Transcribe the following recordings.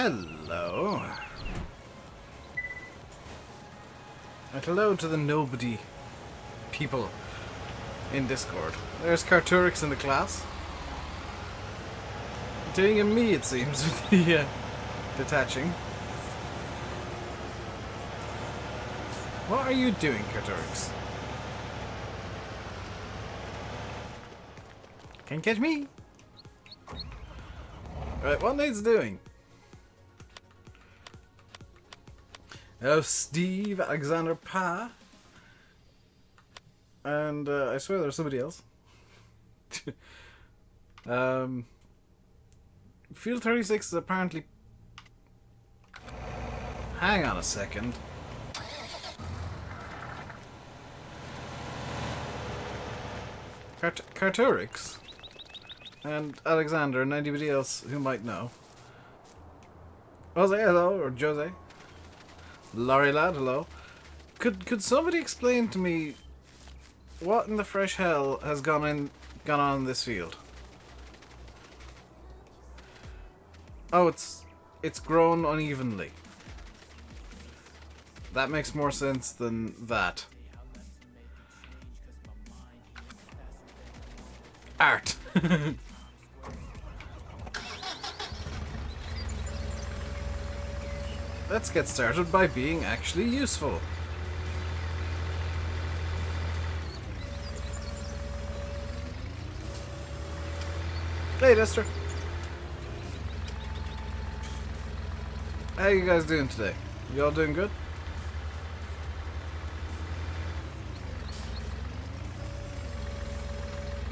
Hello. And hello to the nobody people in Discord. There's Carturix in the class. Doing a me, it seems, with the detaching. What are you doing, Carturix? Can't catch me. Right, what needs doing? Hello, Steve, Alexander Pa. And I swear there's somebody else. Field 36 is apparently... Hang on a second. Carturix and Alexander and anybody else who might know. Jose, hello, or Jose. Laurie lad, hello. Could somebody explain to me what in the fresh hell has gone on in this field? Oh, it's grown unevenly. That makes more sense than that. Art. Let's get started by being actually useful. Hey, Duster. How you guys doing today? You all doing good?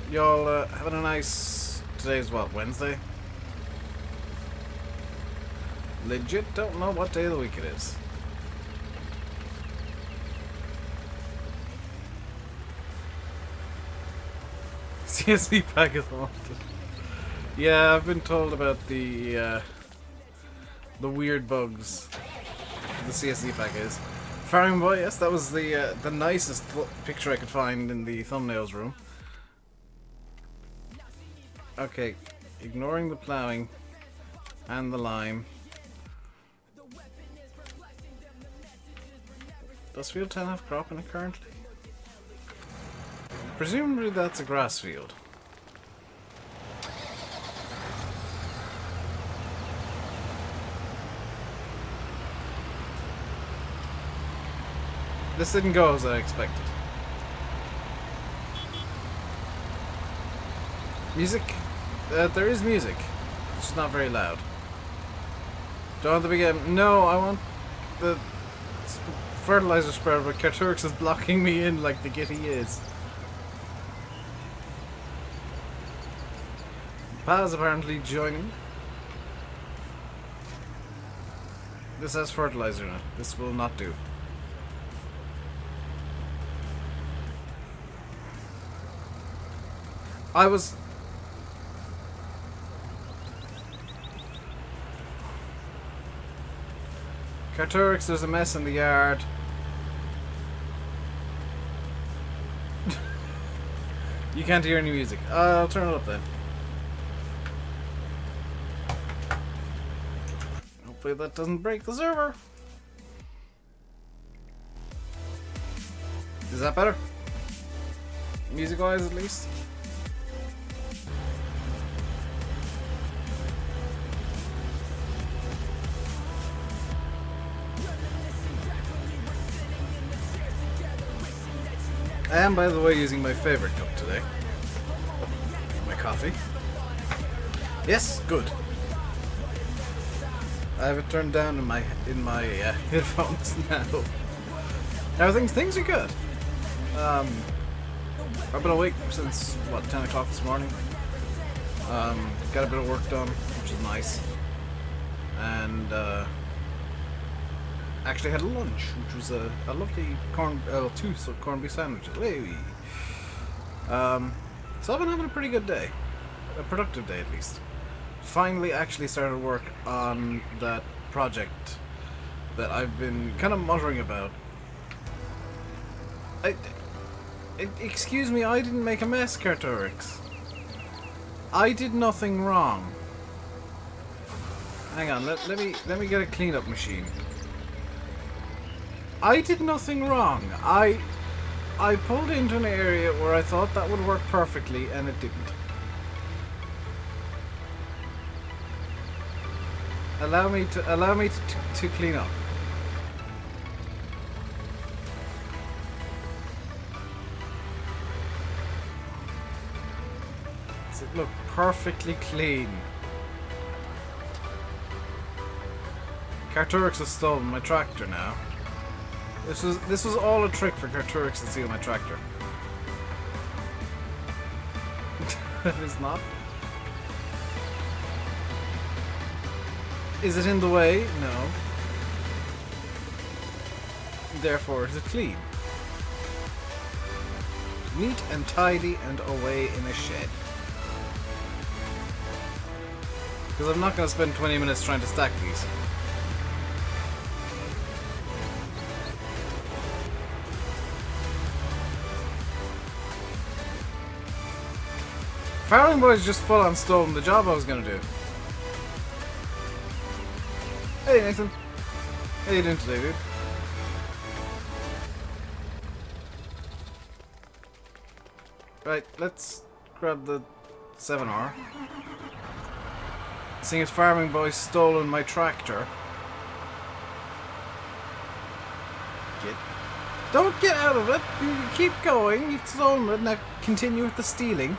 Y'all having a nice... Today's what, Wednesday? Legit don't know what day of the week it is. CSE pack is wanted. Yeah, I've been told about the weird bugs the CSE pack is. Farming Boy, yes, that was the nicest picture I could find in the thumbnails room. Okay, ignoring the ploughing and the lime. Does field 10 have crop in it currently? Presumably that's a grass field. This didn't go as I expected. Music? There is music. It's just not very loud. Do I want the big game? No, I want the fertilizer spreader, but Carturix is blocking me in like the git he is. Paz apparently joining. This has fertilizer in it. This will not do. Carturix, there's a mess in the yard. You can't hear any music. I'll turn it up then. Hopefully that doesn't break the server. Is that better? Music-wise, at least. I am, by the way, using my favorite cup today. My coffee. Yes, good. I have it turned down in my headphones now. Now things are good. I've been awake since what 10 o'clock this morning. Got a bit of work done, which is nice, and actually had a lunch, which was a lovely two corned beef sandwiches. Hey. So I've been having a pretty good day, a productive day at least. Finally, actually started work on that project that I've been kind of muttering about. Excuse me, I didn't make a mess, Carturix. I did nothing wrong. Hang on, let me get a cleanup machine. I did nothing wrong. I pulled into an area where I thought that would work perfectly, and it didn't. Allow me to clean up. Does it look perfectly clean? Carturix has stolen my tractor now. This was all a trick for Carturix to steal my tractor. It is not. Is it in the way? No. Therefore, is it clean? Neat and tidy and away in a shed. Because I'm not going to spend 20 minutes trying to stack these. Farming Boy's just full on stolen the job I was going to do. Hey Nathan, how you doing today, dude? Right, let's grab the 7R. Seeing as Farming Boy's stolen my tractor. Don't get out of it! You keep going, you've stolen it, now continue with the stealing.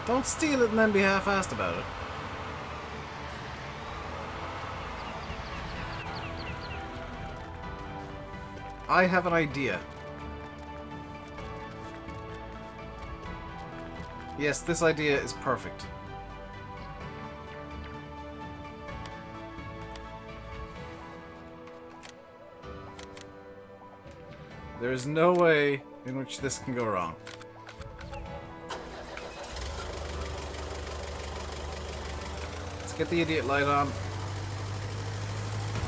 Don't steal it and then be half-assed about it. I have an idea. Yes, this idea is perfect. There is no way in which this can go wrong. Get the idiot light on.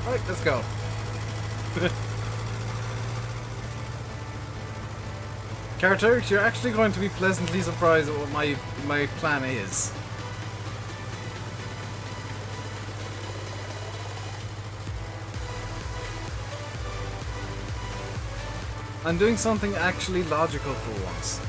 Alright, let's go. Carturix, you're actually going to be pleasantly surprised at what my plan is. I'm doing something actually logical for once.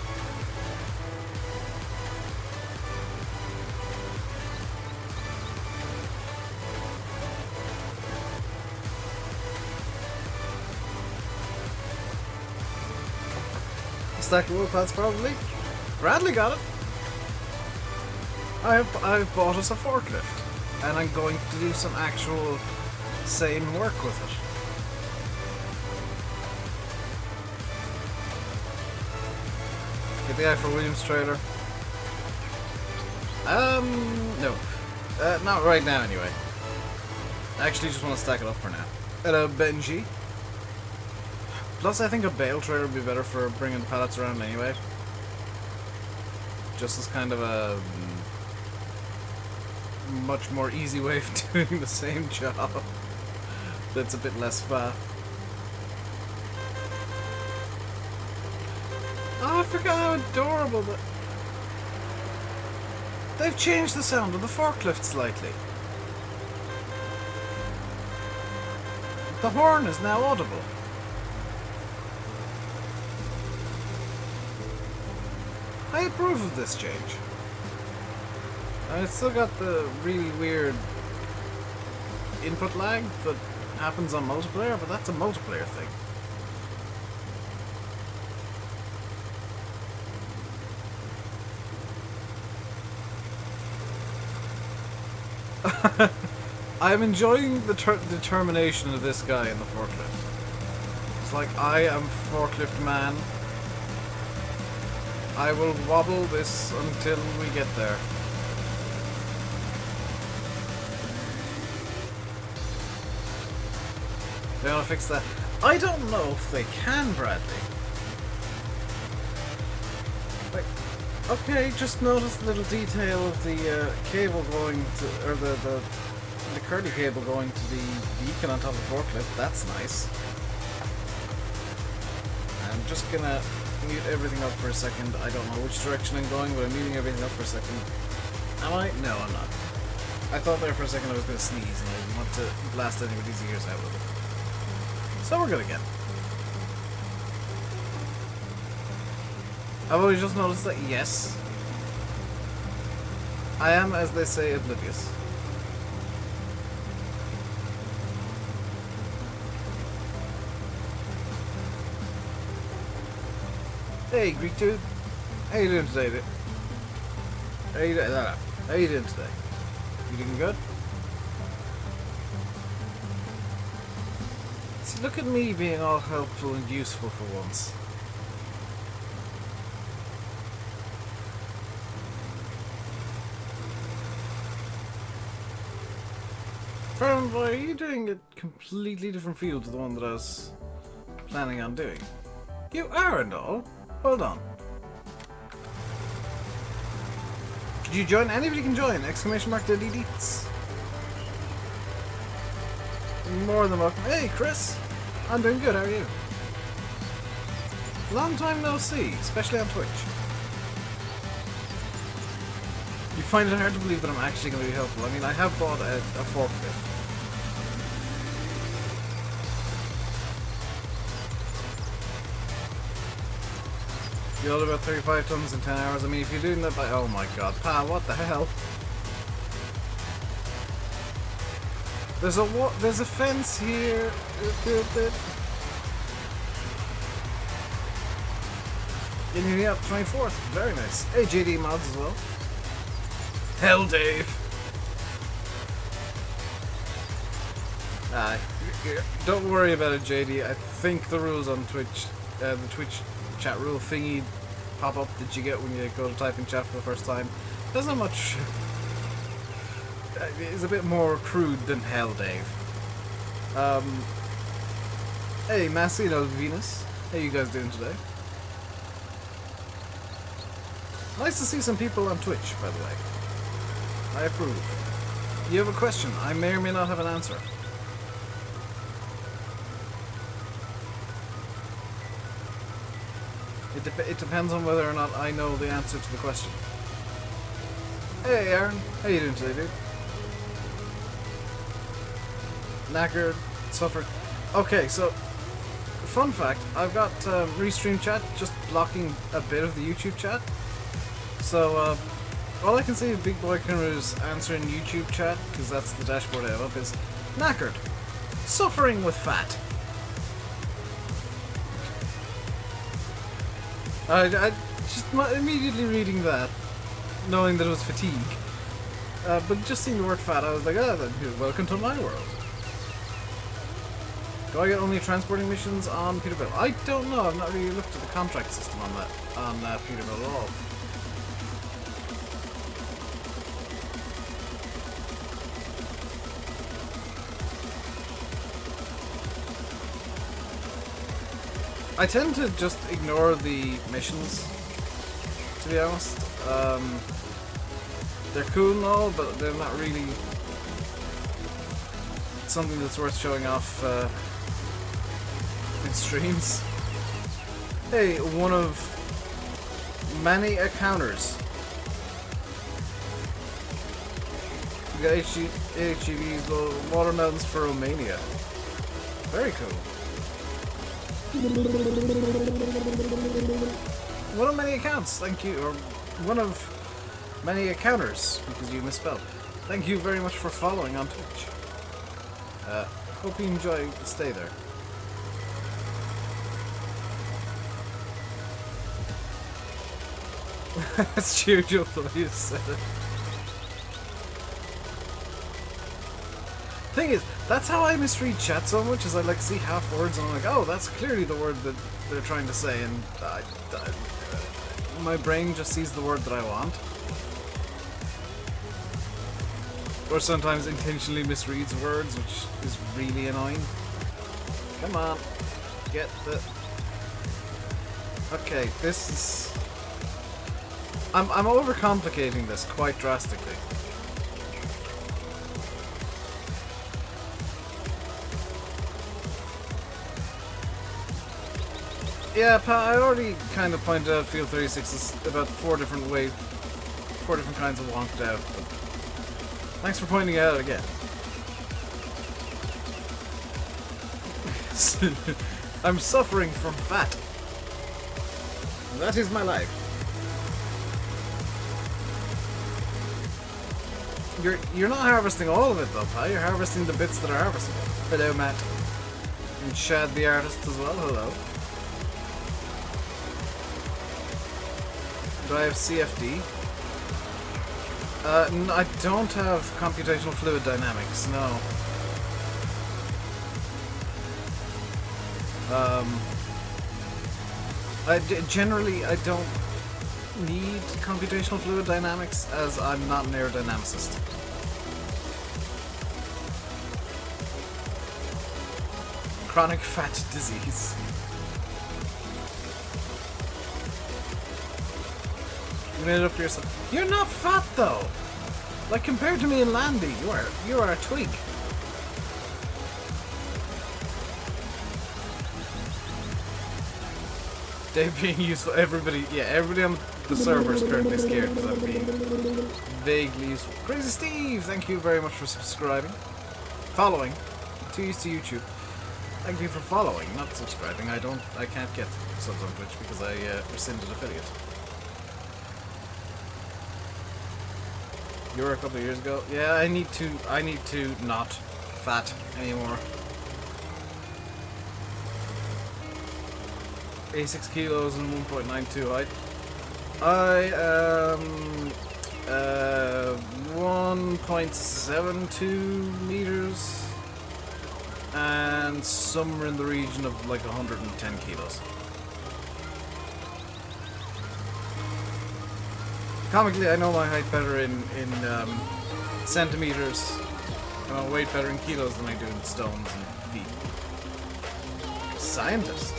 stack of wood pallets probably. Bradley got it. I've bought us a forklift, and I'm going to do some actual sane work with it. Get the eye for Williams trailer. No. Not right now anyway. I actually just want to stack it up for now. Hello, Benji. Plus, I think a bale trailer would be better for bringing pallets around anyway. Just as kind of a much more easy way of doing the same job. That's a bit less faff. Oh, I forgot how adorable that. They've changed the sound of the forklift slightly. The horn is now audible. I approve of this change. It's still got the really weird input lag that happens on multiplayer, but that's a multiplayer thing. I'm enjoying the determination of this guy in the forklift. It's like, I am forklift man. I will wobble this until we get there. They want to fix that? I don't know if they can, Bradley. Like, okay, just notice the little detail of the cable going to, or the curly cable going to the beacon on top of the forklift. That's nice. I'm just gonna mute everything up for a second. I don't know which direction I'm going, but I'm muting everything up for a second. Am I? No, I'm not. I thought there for a second I was gonna sneeze, and I didn't want to blast anybody's ears out with it. So we're good again. I've only just noticed that, yes, I am, as they say, oblivious. Hey, Greek dude. How you doing today, dude? How you doing? How you doing today? You doing good? See, look at me being all helpful and useful for once. Friend boy, are you doing a completely different field to the one that I was planning on doing? You are and all. Hold on. Could you join? Anybody can join! Exclamation mark dead elites. More than welcome. Hey Chris! I'm doing good, how are you? Long time no see, especially on Twitch. You find it hard to believe that I'm actually going to be helpful. I mean, I have bought a forklift. You load about 35 tons in 10 hours. I mean, if you're doing that by... Oh my god, pal, what the hell? There's a fence here. Getting me up 24th. Very nice. Hey, JD mods as well. Hell, Dave. Don't worry about it, JD. I think the rules on Twitch, the Twitch chat rule thingy pop up that you get when you go to type in chat for the first time. There's not much. It's a bit more crude than hell, Dave. Hey, Massino Venus. How you guys doing today? Nice to see some people on Twitch, by the way. I approve. You have a question. I may or may not have an answer. It depends on whether or not I know the answer to the question. Hey Aaron, how you doing today, dude? Knackered, suffered. Okay, so fun fact, I've got restream chat just blocking a bit of the YouTube chat. So all I can see of Big Boy Kangaroo's answering YouTube chat, because that's the dashboard I have up, is knackered, suffering with fat. I just immediately reading that, knowing that it was fatigue. But just seeing the word fat, I was like, oh, welcome to my world. Do I get only transporting missions on Peterbilt? I don't know. I've not really looked at the contract system on that Peterbilt at all. I tend to just ignore the missions, to be honest. They're cool and all, but they're not really something that's worth showing off in streams. Hey, one of many encounters. We got HGVs, watermelons for Romania. Very cool. One of many accounts, thank you, or one of many encounters, because you misspelled. Thank you very much for following on Twitch. Hope you enjoy the stay there. That's true, Joe, you said it. Thing is, that's how I misread chat so much, is I like see half words and I'm like, oh, that's clearly the word that they're trying to say, and my brain just sees the word that I want. Or sometimes intentionally misreads words, which is really annoying. Come on, get the... Okay, this is... I'm overcomplicating this quite drastically. Yeah, I already kind of pointed out Field 36 is about four different kinds of wonked out. But thanks for pointing it out again. I'm suffering from fat. That is my life. You're not harvesting all of it though, pal. You're harvesting the bits that are harvestable. Hello, Matt. And Shad the artist as well. Hello. Do I have CFD? No, I don't have computational fluid dynamics, no. Generally, I don't need computational fluid dynamics, as I'm not an aerodynamicist. Chronic fat disease. You made it up for yourself. You're not fat though. Like compared to me and Landy, you are a twig. Dave being useful. Everybody on the server is currently scared because I'm being vaguely useful. Crazy Steve, thank you very much for subscribing, following. Too used to YouTube. Thank you for following, not subscribing. I can't get subs on Twitch because I rescinded affiliate. You were a couple of years ago. Yeah, I need to not fat anymore. 86 kilos and 1.92 height. I am 1.72 meters and somewhere in the region of like 110 kilos. Comically, I know my height better in centimeters, and my weight better in kilos than I do in stones and feet. Scientist.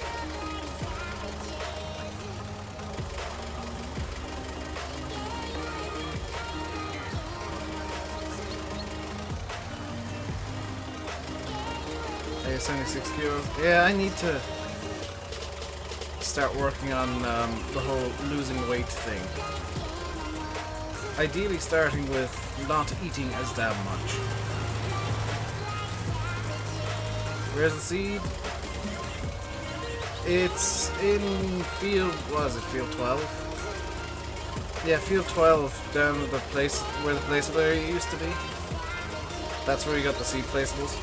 Hey, 76 kilos. Yeah, I need to start working on the whole losing weight thing. Ideally starting with not eating as damn much. Where's the seed? It's in field, what is it, field 12? Yeah, field 12, down at the place where the placeable area used to be. That's where you got the seed placeables.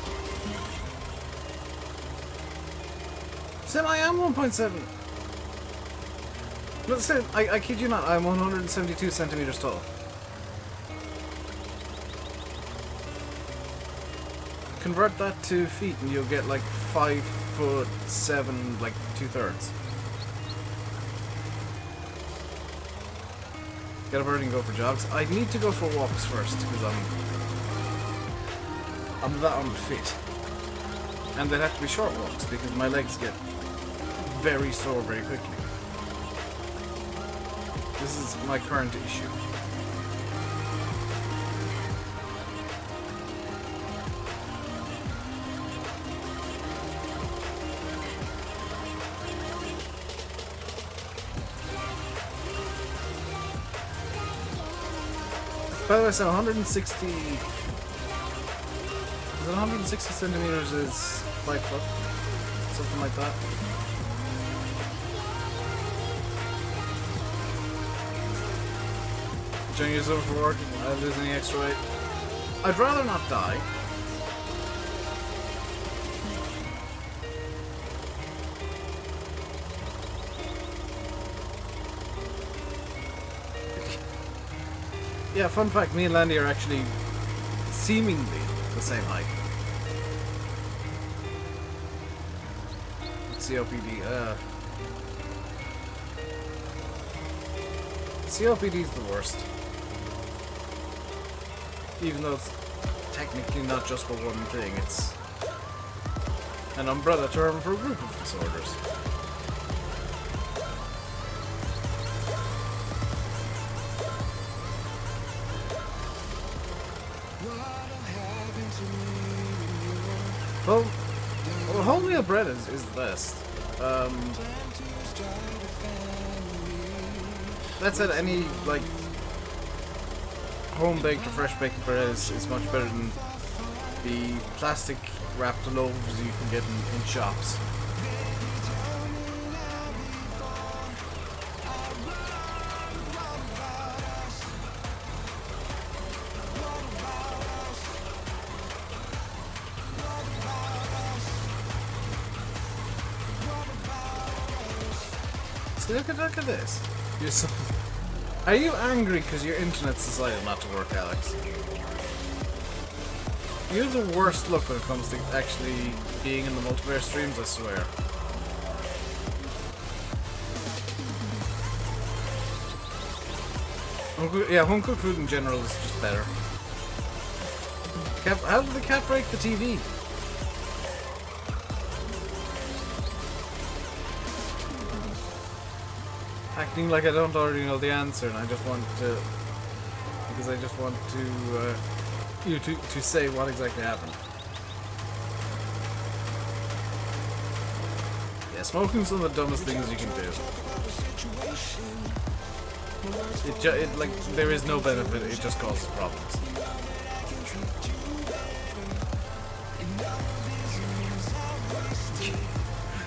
Sim, I am 1.7. Listen, I kid you not, I'm 172 centimeters tall. Convert that to feet and you'll get like 5'7", like 2/3. Get up early and go for jogs. I need to go for walks first because I'm that unfit. And they have to be short walks because my legs get very sore very quickly. This is my current issue. By the way, so 160... Is it 160 centimeters is 5 foot? Something like that. Joining us over for work, I lose any extra weight. I'd rather not die. Yeah, fun fact, me and Landy are actually seemingly the same height. COPD, COPD is the worst. Even though it's technically not just for one thing, it's an umbrella term for a group of disorders. Well, wholemeal bread is the best. That said, any like home baked or fresh baked bread is much better than the plastic wrapped loaves you can get in shops. Look at this. You're so... Are you angry because your internet's decided not to work, Alex? You're the worst luck when it comes to actually being in the multiplayer streams, I swear. Yeah, home cooked food in general is just better. How did the cat break the TV? Acting like I don't already know the answer, and I just want to, because I just want to you to say what exactly happened. Yeah, smoking's one of the dumbest things you can do. It like there is no benefit; it just causes problems.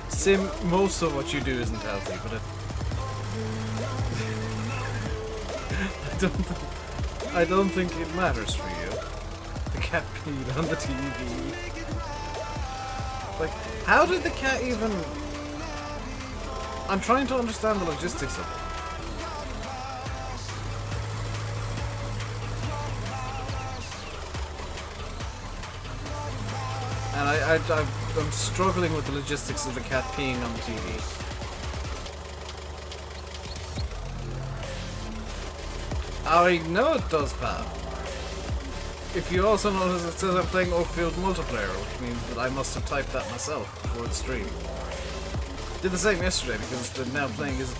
Sim, most of what you do isn't healthy, but it. I don't think it matters for you. The cat peed on the TV. Like, how did the cat even... I'm trying to understand the logistics of it. And I'm struggling with the logistics of the cat peeing on the TV. I know it does, pal. If you also notice it says I'm playing Oakfield Multiplayer, which means that I must have typed that myself before the stream. Did the same yesterday because the now playing is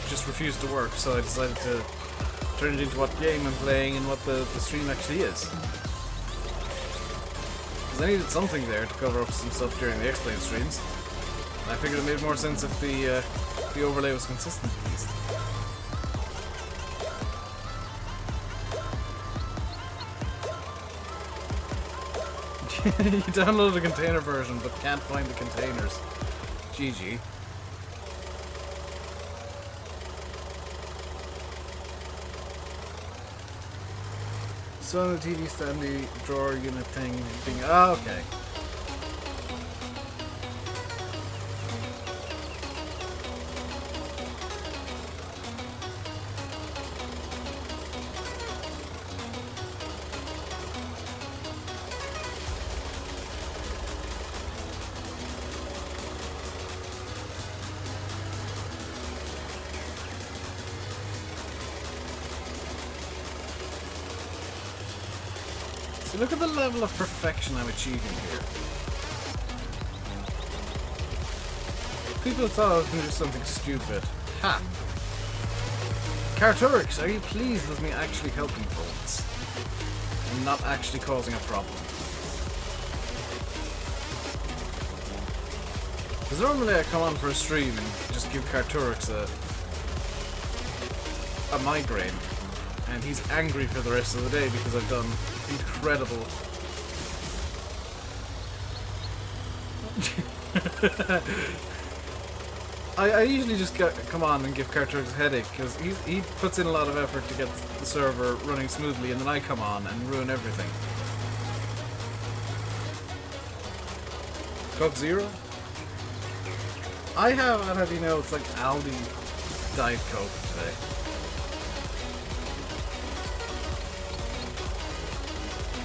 just refused to work, so I decided to turn it into what game I'm playing and what the stream actually is. Because I needed something there to cover up some stuff during the X-Plane streams. And I figured it made more sense if the overlay was consistent at least. You downloaded the container version, but can't find the containers. GG. So on the TV stand, the drawer unit thing. Ah, okay. Look at the level of perfection I'm achieving here. People thought I was going to do something stupid. Ha! Carturix, are you pleased with me actually helping for once? And not actually causing a problem? Because normally I come on for a stream and just give Carturix a migraine. And he's angry for the rest of the day because I've done incredible... I usually just come on and give Carturix a headache because he puts in a lot of effort to get the server running smoothly, and then I come on and ruin everything. Coke Zero? I have, and have you know, it's like Aldi Diet Coke today.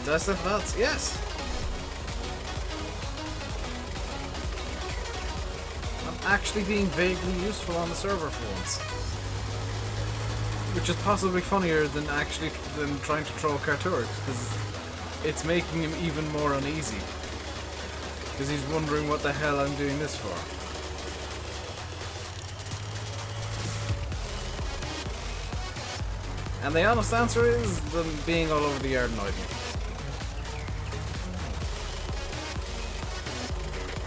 Did I stuff that? Yes! Actually being vaguely useful on the server for once. Which is possibly funnier than trying to troll Carturix, because it's making him even more uneasy. Because he's wondering what the hell I'm doing this for. And the honest answer is them being all over the yard annoyed me.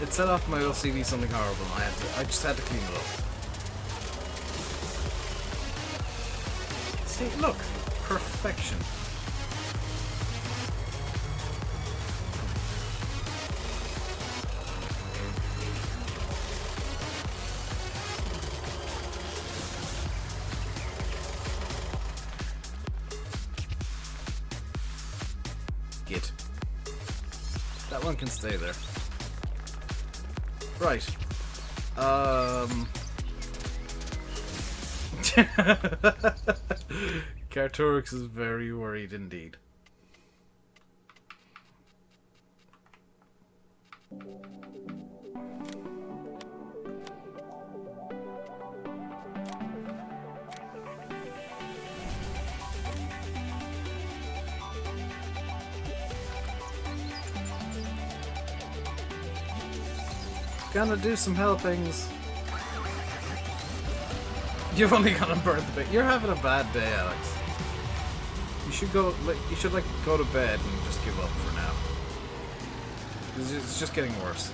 It set off my LCD something horrible, and I just had to clean it up. See, look, perfection. Git. That one can stay there. Right. Carturix is very worried indeed. Gonna do some helpings. You've only got to burn the bit. You're having a bad day, Alex. You should go. You should go to bed and just give up for now. It's just getting worse.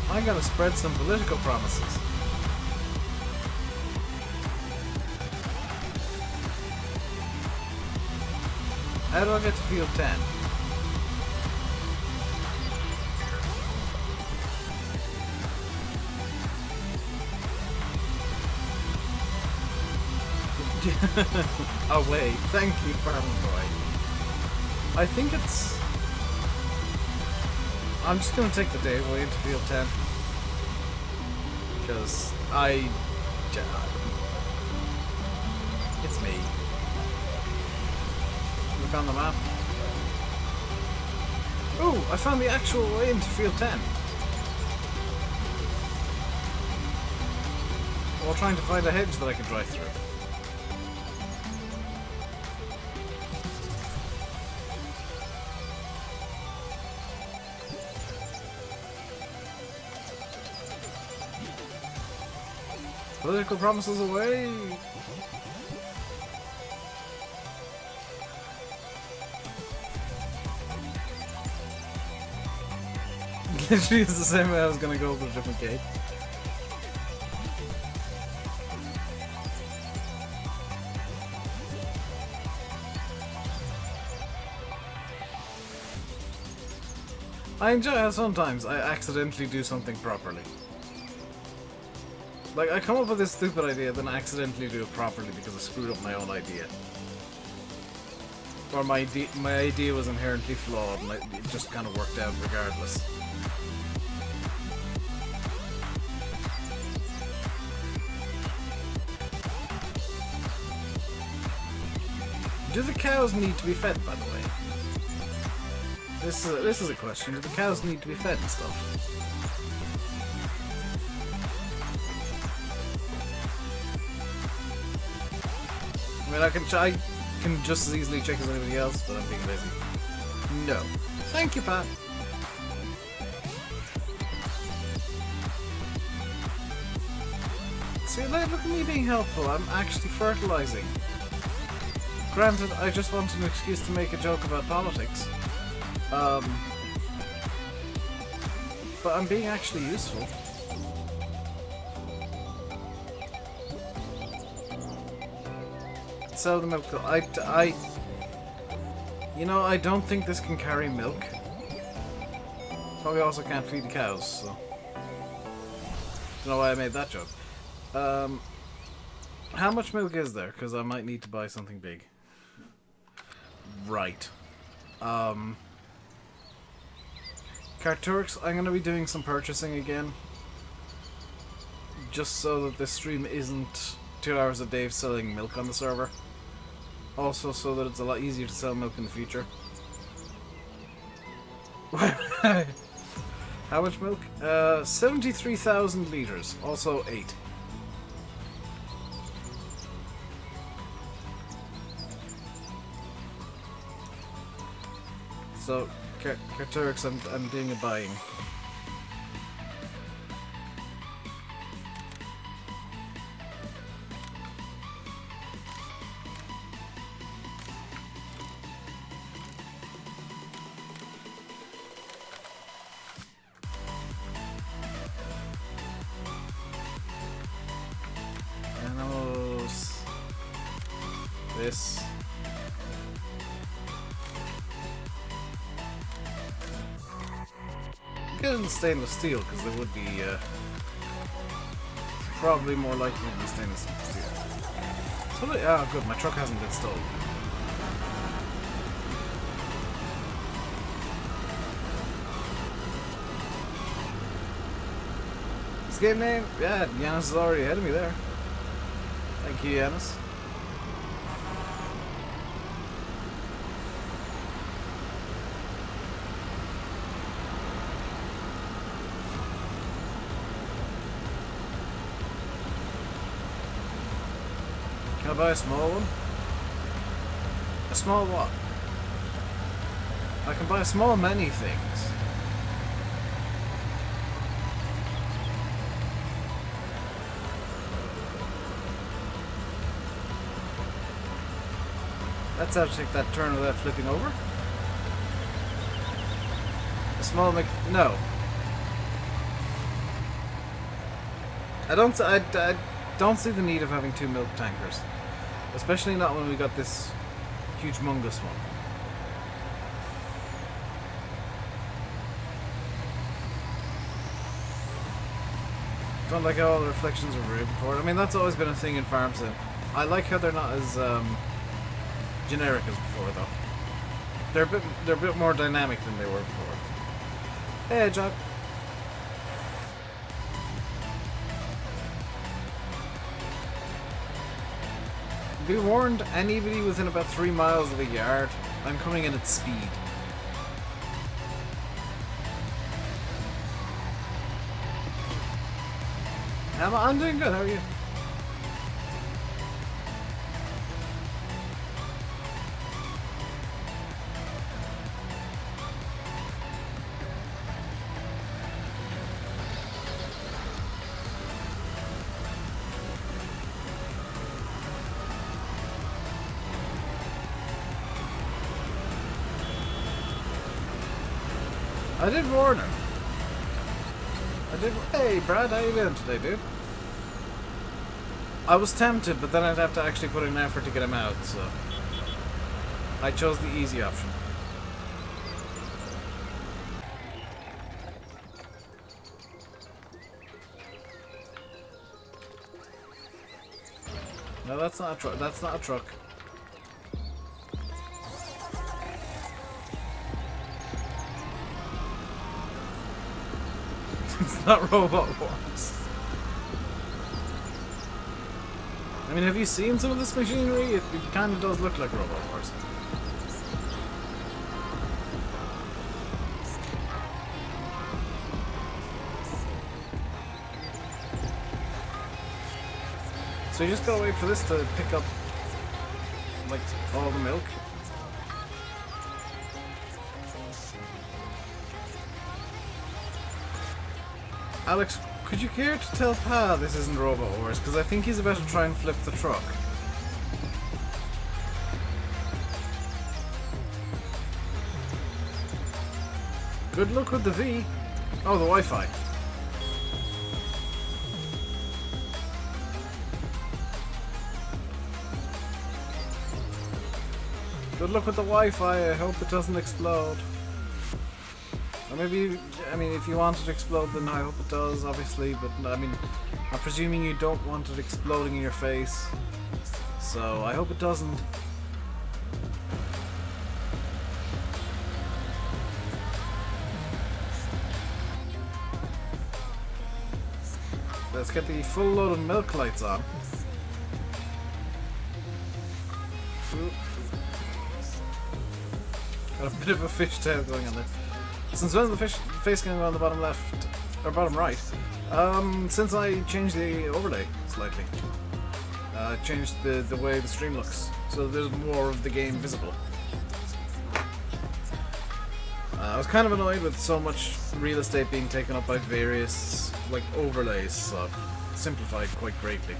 I'm gonna spread some political promises. How do I get to field 10? Oh wait, thank you, Farm Boy. I think it's... I'm just gonna take the day away into field 10. Because it's me. Look on the map. Ooh, I found the actual way into field 10. While trying to find a hedge that I can drive through. Political promises away! Literally it's the same way I was gonna go to a different gate. I enjoy how sometimes I accidentally do something properly. Like, I come up with this stupid idea, then I accidentally do it properly because I screwed up my own idea. Or my idea was inherently flawed and it just kind of worked out regardless. Do the cows need to be fed, by the way? This is a question. Do the cows need to be fed and stuff? mean, I can just as easily check as anybody else, but I'm being lazy. No. Thank you, Pat. See, look at me being helpful. I'm actually fertilizing. Granted, I just want an excuse to make a joke about politics. But I'm being actually useful. Sell the milk. You know, I don't think this can carry milk. Probably also can't feed the cows, so. Don't know why I made that joke. How much milk is there? Because I might need to buy something big. Right. Carturks, I'm going to be doing some purchasing again. Just so that this stream isn't 2 hours a day of selling milk on the server. Also so that it's a lot easier to sell milk in the future. How much milk? 73,000 litres. Also 8. So, Carturks, I'm doing a buying. Animals. This. Get it in stainless steel because they would be probably more likely to be stainless steel. So, oh, good, my truck hasn't been stolen. This game name? Yeah, Yanis is already ahead of me there. Thank you, Yanis. Can I buy a small one? A small what? I can buy a small many things. That's how to take that turn without flipping over. A small no. I don't see the need of having 2 milk tankers. Especially not when we got this huge mungus one. Don't like how all the reflections are very important. I mean, that's always been a thing in Farm Sim. I like how they're not as generic as before, though. They're a bit more dynamic than they were before. Hey, John. Be warned, anybody within about 3 miles of a yard, I'm coming in at speed. I'm doing good, how are you? I did warn him. Hey, Brad, how you doing today, dude? I was tempted, but then I'd have to actually put in effort to get him out, so I chose the easy option. No, that's not a truck. That's not a truck. It's not Robot Wars. I mean, have you seen some of this machinery? It kind of does look like Robot Wars. So you just gotta wait for this to pick up like all the milk. Alex, could you care to tell Pa this isn't Robo Horse? Because I think he's about to try and flip the truck. Good luck with the V. Oh, the Wi-Fi. Good luck with the Wi-Fi. I hope it doesn't explode. Or maybe, I mean, if you want it to explode, then I hope it does, obviously. But, I mean, I'm presuming you don't want it exploding in your face. So, I hope it doesn't. Let's get the full load of milk lights on. Got a bit of a fishtail going on there. Since when is the face going on the bottom left or bottom right? Since I changed the overlay slightly, changed the way the stream looks, so there's more of the game visible. I was kind of annoyed with so much real estate being taken up by various like overlays, so simplified quite greatly.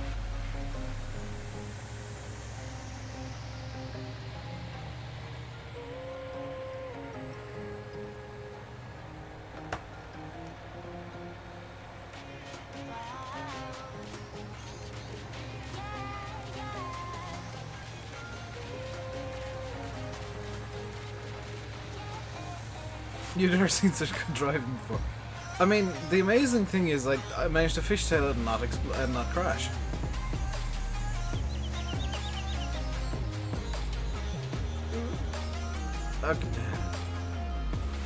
You've never seen such good driving before. I mean, the amazing thing is, like, I managed to fishtail it and not crash. Okay.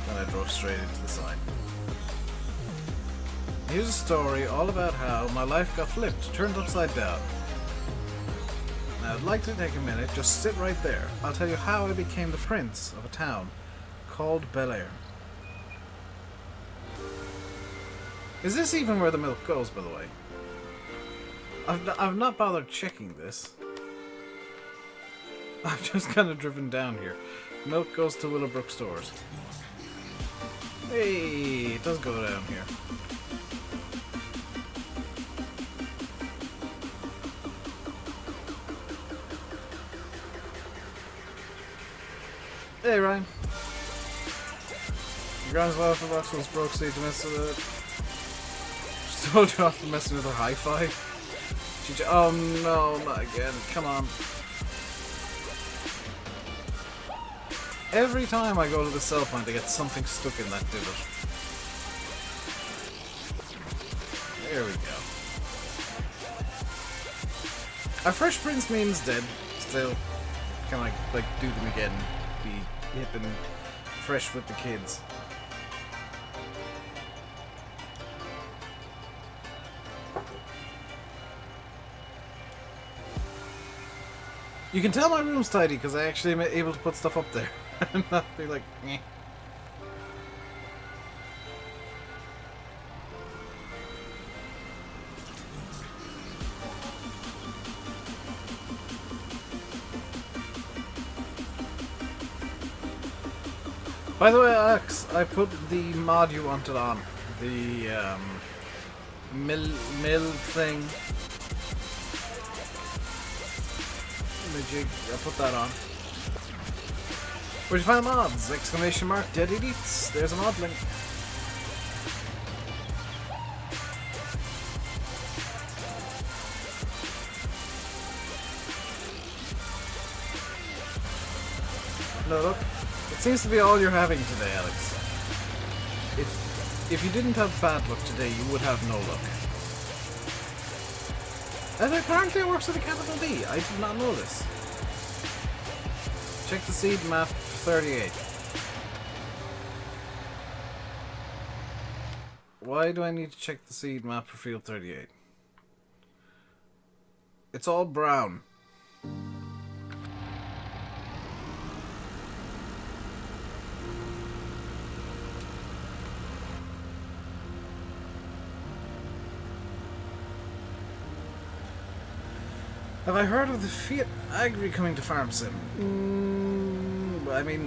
Then I drove straight into the sign. Here's a story all about how my life got flipped, turned upside down. Now, I'd like to take a minute, just sit right there. I'll tell you how I became the prince of a town called Bel Air. Is this even where the milk goes, by the way? I've not bothered checking this. I've just kind of driven down here. Milk goes to Willowbrook stores. Hey, it does go down here. Hey, Ryan. Your grand's wife for Russell's broke so you to mess with it. She told you off for messing with her hi-fi. Oh no, not again. Come on. Every time I go to the cell point, I get something stuck in that divot. There we go. Our Fresh Prince meme's dead. Still, can I like do them again? Be hip and fresh with the kids. You can tell my room's tidy because I actually am able to put stuff up there and not be like, meh. By the way, Alex, I put the mod you wanted on. The mill thing. The jig, I put that on. Where'd you find the mods? Exclamation mark, dead elites. There's a mod link. No, look. It seems to be all you're having today, Alex. If you didn't have bad luck today, you would have no luck. And apparently it works with a capital D. I did not know this. Check the seed map 38. Why do I need to check the seed map for field 38? It's all brown. Have I heard of the Fiat Agri coming to Farm Sim? I mean,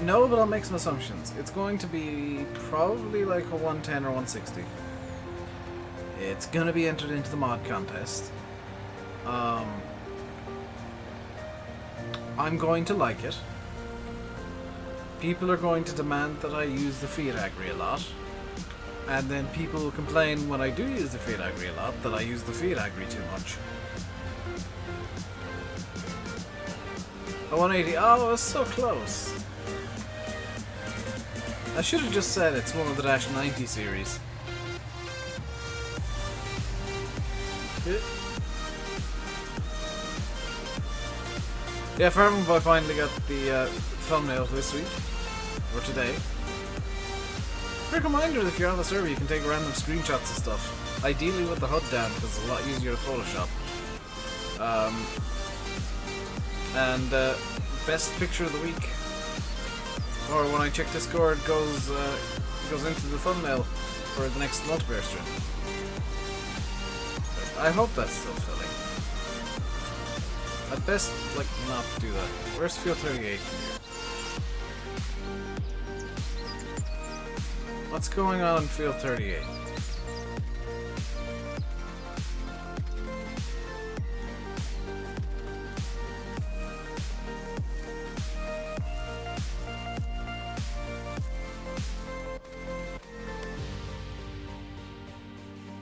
no, but I'll make some assumptions. It's going to be probably like a 110 or 160. It's going to be entered into the mod contest. I'm going to like it. People are going to demand that I use the Fiat Agri a lot. And then people will complain when I do use the Fiat Agri a lot that I use the Fiat Agri too much. A 180. Oh, it's so close. I should have just said it's one of the Dash 90 series. Yeah, Farming Boy finally got the thumbnail this week. Or today. Quick reminder that if you're on the server you can take random screenshots of stuff. Ideally with the HUD down because it's a lot easier to Photoshop. Best picture of the week, or when I check Discord, goes into the thumbnail for the next multiplayer stream. I hope that's still filling. At best, like, not do that. Where's Field 38 here? What's going on in Field 38?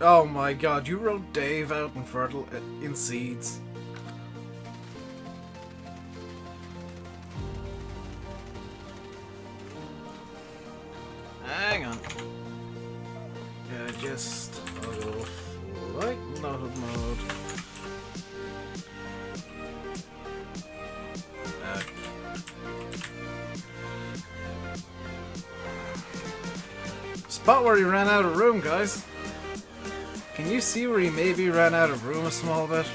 Oh my god, you wrote Dave out in fertile in seeds. Hang on. Yeah, just I'll go flight mode. Spot where he ran out of room, guys. Can you see where he maybe ran out of room a small bit?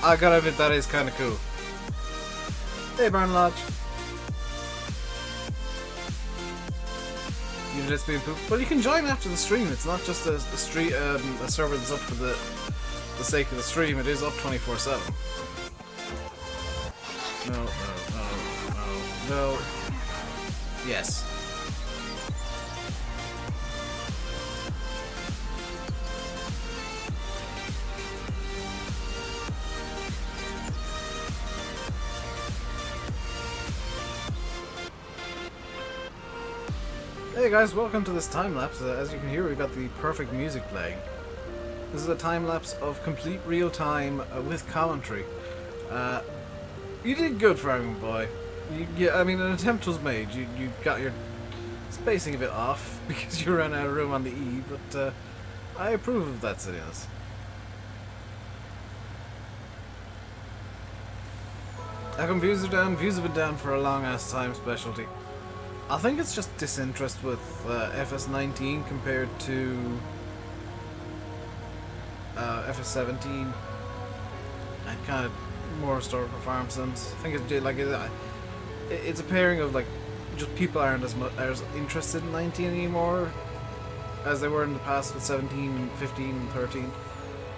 I gotta admit, that is kinda cool. Hey, Barn Lodge. You've just been pooped. Well, you can join after the stream. It's not just a server that's up for the sake of the stream. It is up 24/7. No. Yes. Hey guys, welcome to this time-lapse. As you can hear, we've got the perfect music playing. This is a time-lapse of complete real-time with commentary. You did good, Farming Boy. I mean, an attempt was made. You got your spacing a bit off because you ran out of room on the E, but I approve of that silliness. How come views are down? Views have been down for a long-ass time, specialty. I think it's just disinterest with FS19 compared to FS17 and kind of more historical farm sims. I think it's a pairing of like just people aren't as interested in 19 anymore as they were in the past with 17, 15, and 13.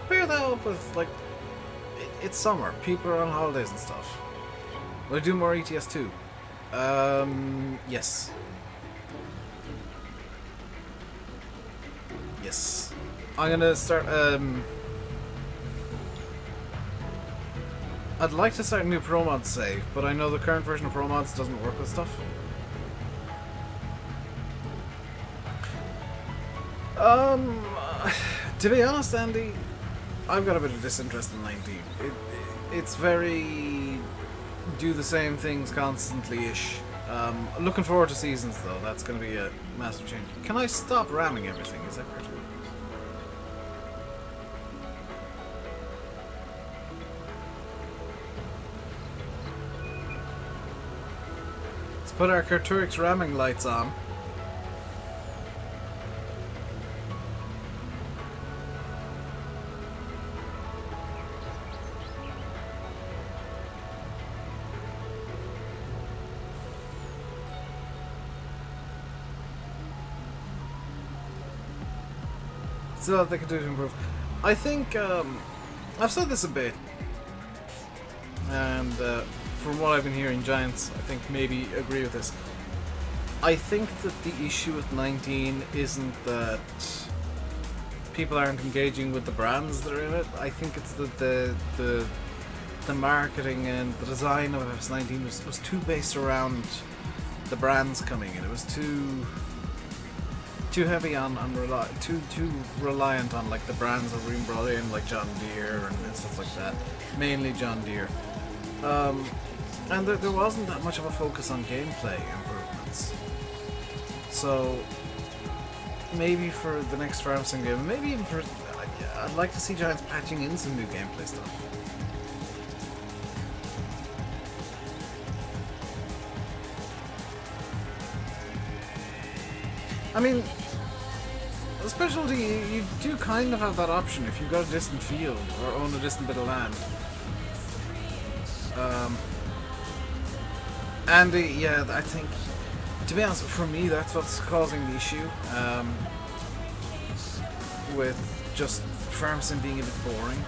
Pair that up with like it's summer, people are on holidays and stuff. Will I do more ETS 2? Yes. Yes. I'm gonna start, I'd like to start a new ProMod save, but I know the current version of ProMods doesn't work with stuff. To be honest, Andy, I've got a bit of disinterest in 19. It's very do the same things constantly-ish. Looking forward to seasons though, that's going to be a massive change. Can I stop ramming everything? Is that critical? Let's put our Carturix ramming lights on. Still a lot they could do to improve. I think, I've said this a bit, and from what I've been hearing, Giants, I think, maybe agree with this. I think that the issue with 19 isn't that people aren't engaging with the brands that are in it. I think it's that the marketing and the design of FS19 was too based around the brands coming in. It was too heavy on too reliant on like the brands that were being brought in, like John Deere and stuff like that. Mainly John Deere. And there wasn't that much of a focus on gameplay improvements. So maybe for the next Farm Sim game, maybe even for, I'd like to see Giants patching in some new gameplay stuff. I mean, Specialty, you do kind of have that option if you've got a distant field or own a distant bit of land. Yeah, I think, to be honest, for me, that's what's causing the issue with just Farm Sim being a bit boring.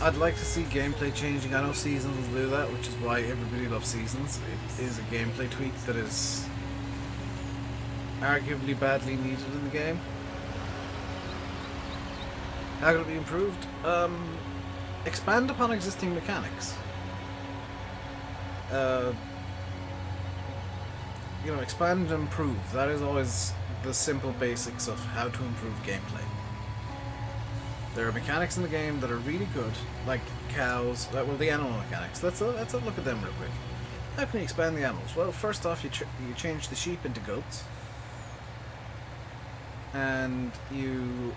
I'd like to see gameplay changing. I know Seasons will do that, which is why everybody loves Seasons. It is a gameplay tweak that is arguably badly needed in the game. How can it be improved? Expand upon existing mechanics. Expand and improve. That is always the simple basics of how to improve gameplay. There are mechanics in the game that are really good, like cows, the animal mechanics. Let's look at them real quick. How can you expand the animals? Well, first off, you change the sheep into goats. And you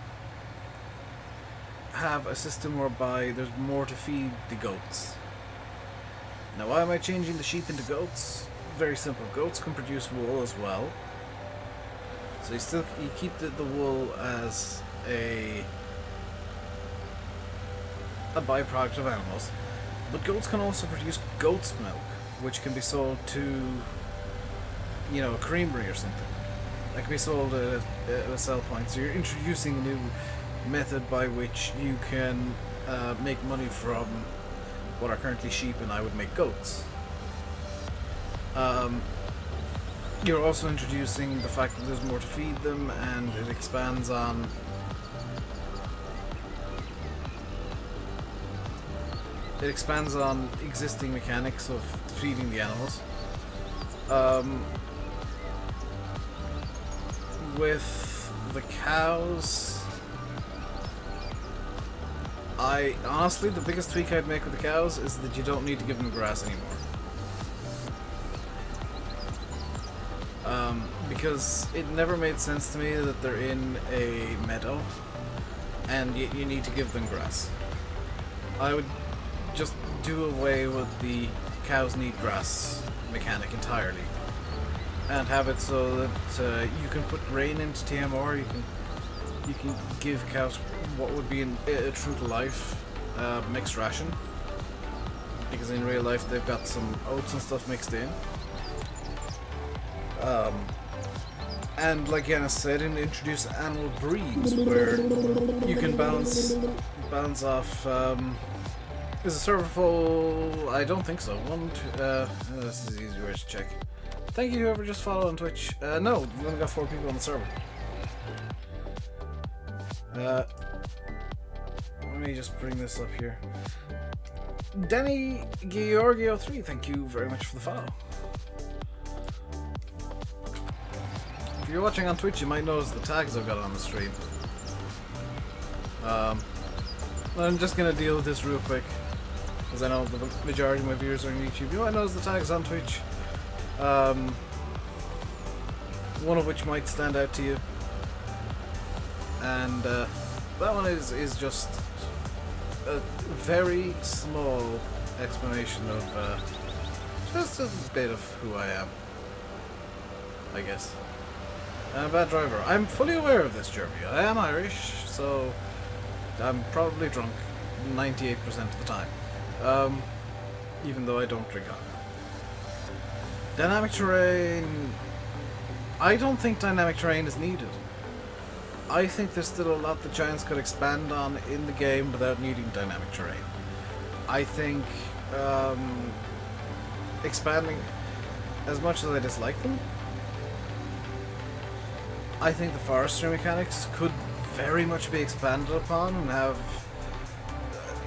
have a system whereby there's more to feed the goats. Now, why am I changing the sheep into goats? Very simple. Goats can produce wool as well. So you keep the wool as a byproduct of animals, but goats can also produce goat's milk, which can be sold to, a creamery or something. That can be sold at a sell point. So you're introducing a new method by which you can make money from what are currently sheep, and I would make goats. You're also introducing the fact that there's more to feed them, and it expands on existing mechanics of feeding the animals. With the cows, honestly, the biggest tweak I'd make with the cows is that you don't need to give them grass anymore. Because it never made sense to me that they're in a meadow and you need to give them grass. I would just do away with the cows need grass mechanic entirely and have it so that you can put grain into TMR. You can give cows what would be a true to life mixed ration, because in real life they've got some oats and stuff mixed in. And like Yana said, introduce animal breeds where you can balance off. Is the server full? I don't think so. This is easier to check. Thank you whoever just followed on Twitch. No, we've only got 4 people on the server. Let me just bring this up here. Danny Georgio 3, thank you very much for the follow. If you're watching on Twitch, you might notice the tags I've got on the stream. I'm just gonna deal with this real quick, because I know the majority of my viewers are on YouTube. You might notice the tags on Twitch. One of which might stand out to you. And that one is just a very small explanation of just a bit of who I am, I guess. I'm a bad driver. I'm fully aware of this, Jeremy. I am Irish, so I'm probably drunk 98% of the time. Even though I don't drink Dynamic terrain... I don't think dynamic terrain is needed. I think there's still a lot the Giants could expand on in the game without needing dynamic terrain. I think expanding, as much as I dislike them, I think the forestry mechanics could very much be expanded upon and have,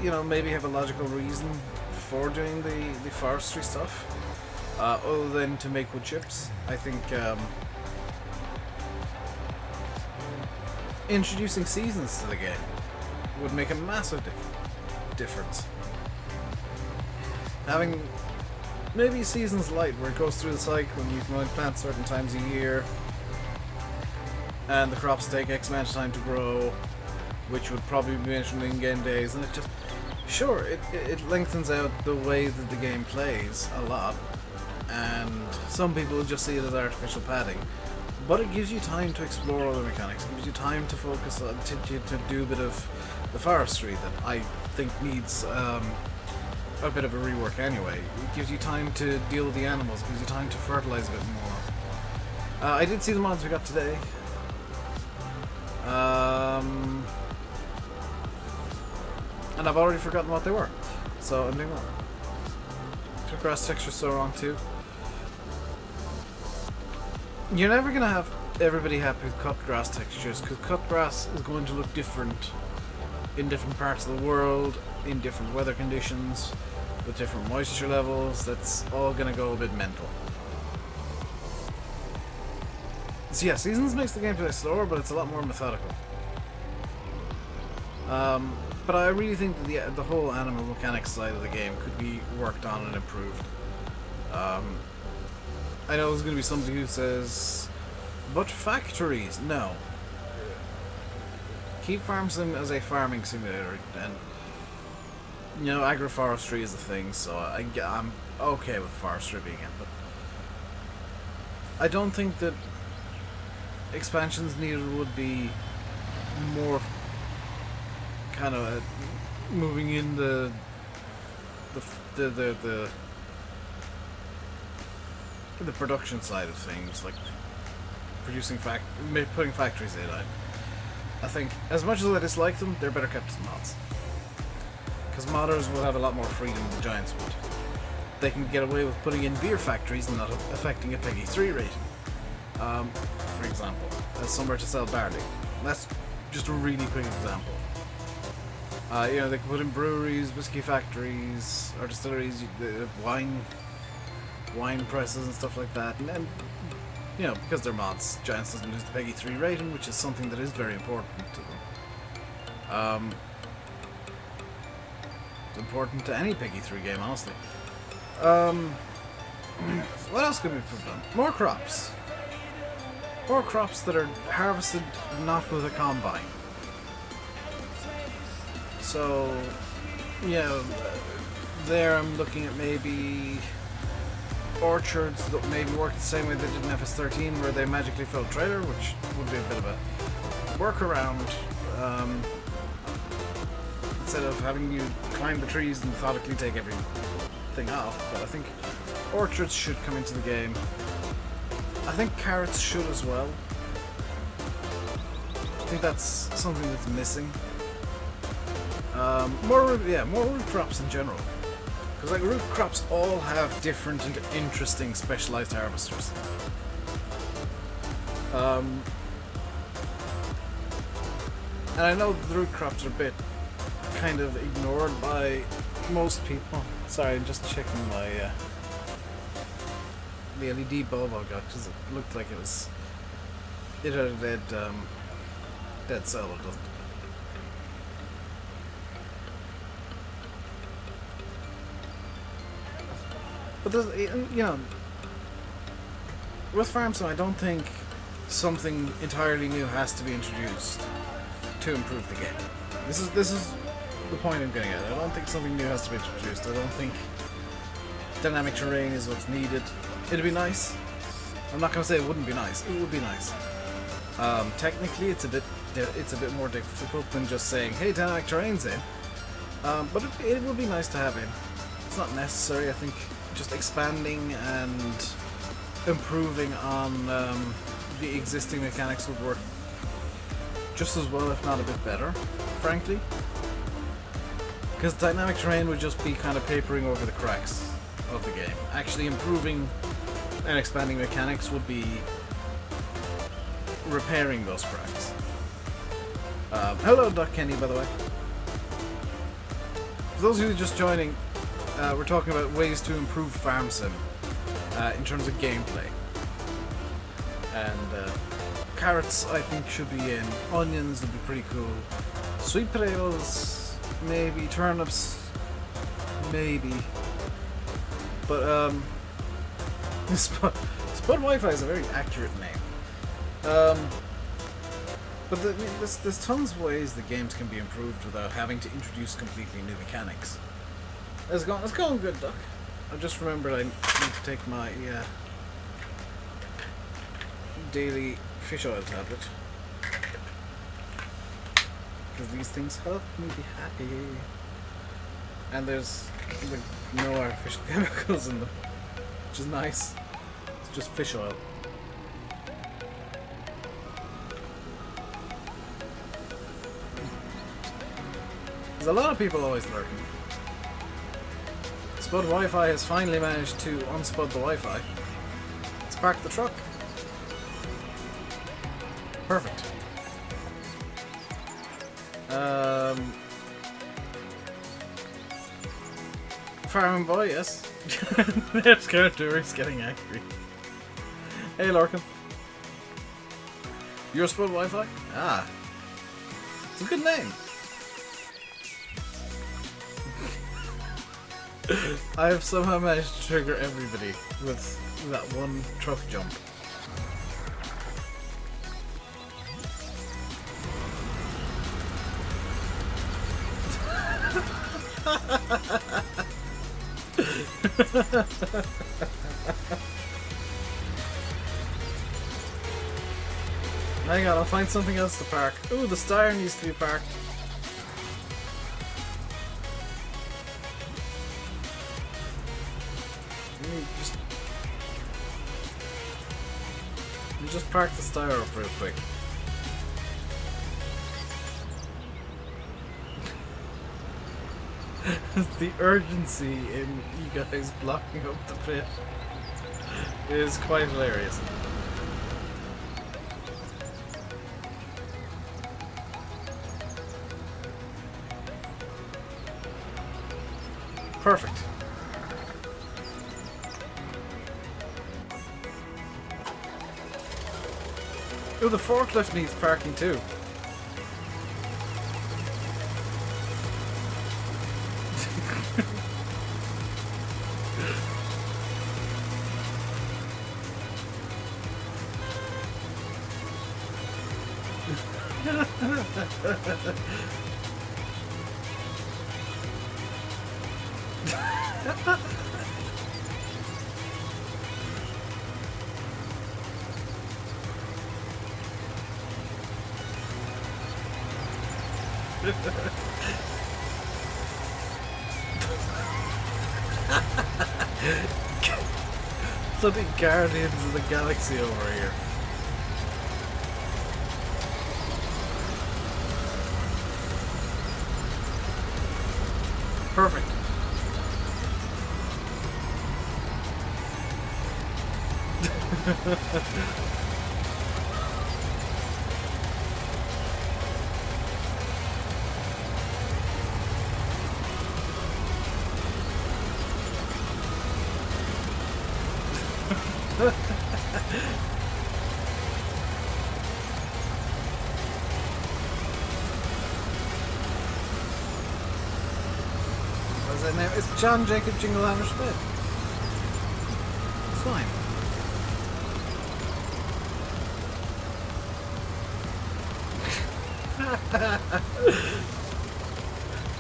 you know, maybe have a logical reason for doing the forestry stuff, other than to make wood chips. I think introducing seasons to the game would make a massive difference. Having maybe seasons light, where it goes through the cycle and you can only plant certain times a year, and the crops take X amount of time to grow, which would probably be mentioned in game days, and it just, sure, it lengthens out the way that the game plays a lot, and some people will just see it as artificial padding. But it gives you time to explore other mechanics. It gives you time to focus on, to do a bit of the forestry that I think needs a bit of a rework anyway. It gives you time to deal with the animals. It gives you time to fertilize a bit more. I did see the mods we got today. And I've already forgotten what they were. So I'm doing that. Took grass texture so wrong too. You're never going to have everybody happy with cut grass textures, because cut grass is going to look different in different parts of the world, in different weather conditions, with different moisture levels. That's all going to go a bit mental. So yeah, Seasons makes the gameplay slower, but it's a lot more methodical. But I really think that the whole animal mechanics side of the game could be worked on and improved. I know there's going to be somebody who says, but factories, no. Keep Farm Sim as a farming simulator, and you know, agroforestry is a thing, so I'm okay with forestry being in, but I don't think that expansions needed would be more kind of moving in the production side of things, like producing putting factories in. I think, as much as I dislike them, they're better kept as mods, because modders will have a lot more freedom than Giants would. They can get away with putting in beer factories and not affecting a Peggy 3 rating, for example, as somewhere to sell barley. That's just a really quick example. You know, they can put in breweries, whiskey factories, or distilleries, wine presses and stuff like that, and you know, because they're mods, Giants doesn't lose the Peggy 3 rating, which is something that is very important to them. It's important to any Peggy 3 game, honestly. What else could we put on? More crops. More crops that are harvested not with a combine. So, yeah, there I'm looking at maybe orchards that maybe work the same way they did in FS13, where they magically fill a trailer, which would be a bit of a workaround, instead of having you climb the trees and methodically take everything off. But I think orchards should come into the game. I think carrots should as well. I think that's something that's missing. More root crops in general. Because like root crops all have different and interesting specialized harvesters. And I know the root crops are a bit kind of ignored by most people. Sorry, I'm just checking my the LED bulb I got, because it looked like it had a dead cell. It doesn't. But there's, you know, with Farm Sim, I don't think something entirely new has to be introduced to improve the game. This is the point I'm getting at. I don't think something new has to be introduced. I don't think dynamic terrain is what's needed. It'd be nice. I'm not going to say it wouldn't be nice. It would be nice. Technically, it's a bit more difficult than just saying, "Hey, dynamic terrain's in." But it would be nice to have in. It's not necessary. I think just expanding and improving on the existing mechanics would work just as well, if not a bit better, frankly. Because dynamic terrain would just be kind of papering over the cracks of the game. Actually improving and expanding mechanics would be repairing those cracks. Hello, Doc Kenny, by the way. For those of you just joining, we're talking about ways to improve Farm Sim in terms of gameplay. And carrots, I think, should be in. Onions would be pretty cool. Sweet potatoes, maybe. Turnips, maybe. But Spud Wi-Fi is a very accurate name. But there's tons of ways the games can be improved without having to introduce completely new mechanics. It's going good, Duck. I just remembered I need to take my daily fish oil tablet. Because these things help me be happy. And there's no artificial chemicals in them, which is nice. It's just fish oil. There's a lot of people always lurking. Spud Wi-Fi has finally managed to unspud the Wi-Fi. Let's park the truck. Perfect. Farming boy, yes. There's characters getting angry. Hey, Lorcan. Your Spud Wi-Fi? Ah. It's a good name. I have somehow managed to trigger everybody with that one truck jump. Hang on, I'll find something else to park. Ooh, the Steyr needs to be parked. Just park the Steyr up real quick. The urgency in you guys blocking up the pit is quite hilarious. Perfect. Oh, the forklift needs parking too. Bloody Guardians of the Galaxy over here. Perfect. What's that name? It's John Jacob Jinglehammer Smith. It's fine.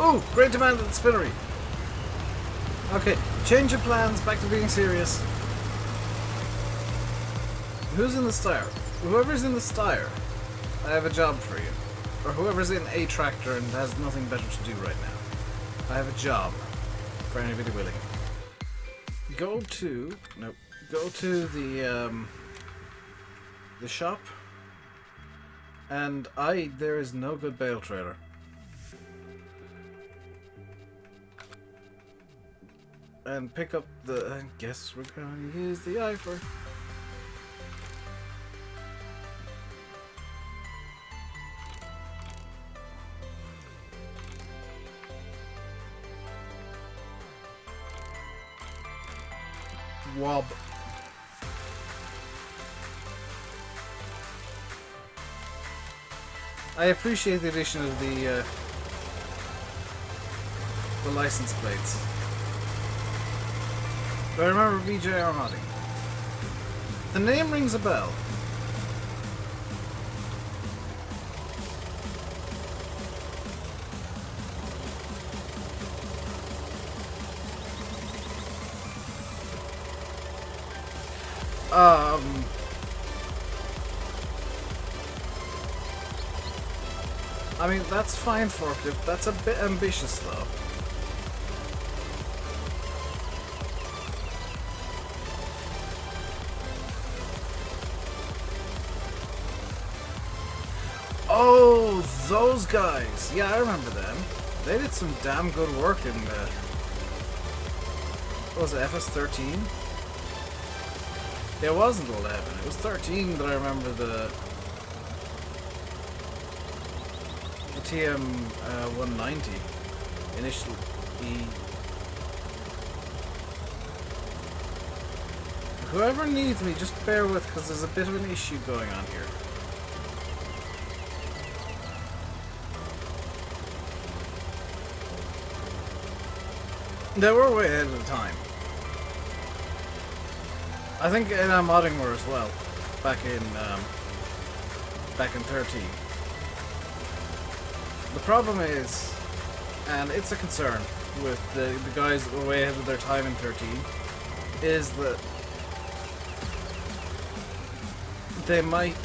Oh, great demand at the spinnery. Okay, change of plans, back to being serious. Who's in the Steyr? Whoever's in the Steyr, I have a job for you. Or whoever's in a tractor and has nothing better to do right now. I have a job for anybody willing. Go to... Nope. go to the shop, and there is no good bale trailer. And pick up I guess we're going to use the Eifer. Wob. I appreciate the addition of the license plates. Do I remember BJ Armati? The name rings a bell. I mean, that's fine, forklift. That's a bit ambitious, though. Oh, those guys. Yeah, I remember them. They did some damn good work in what was it, FS13? It wasn't 11. It was 13 that I remember the TM 190 initially. Whoever needs me, just bear with, because there's a bit of an issue going on here. They were way ahead of the time. I think modding were as well, back in 13. The problem is, and it's a concern with the guys that were way ahead of their time in 13, is that they might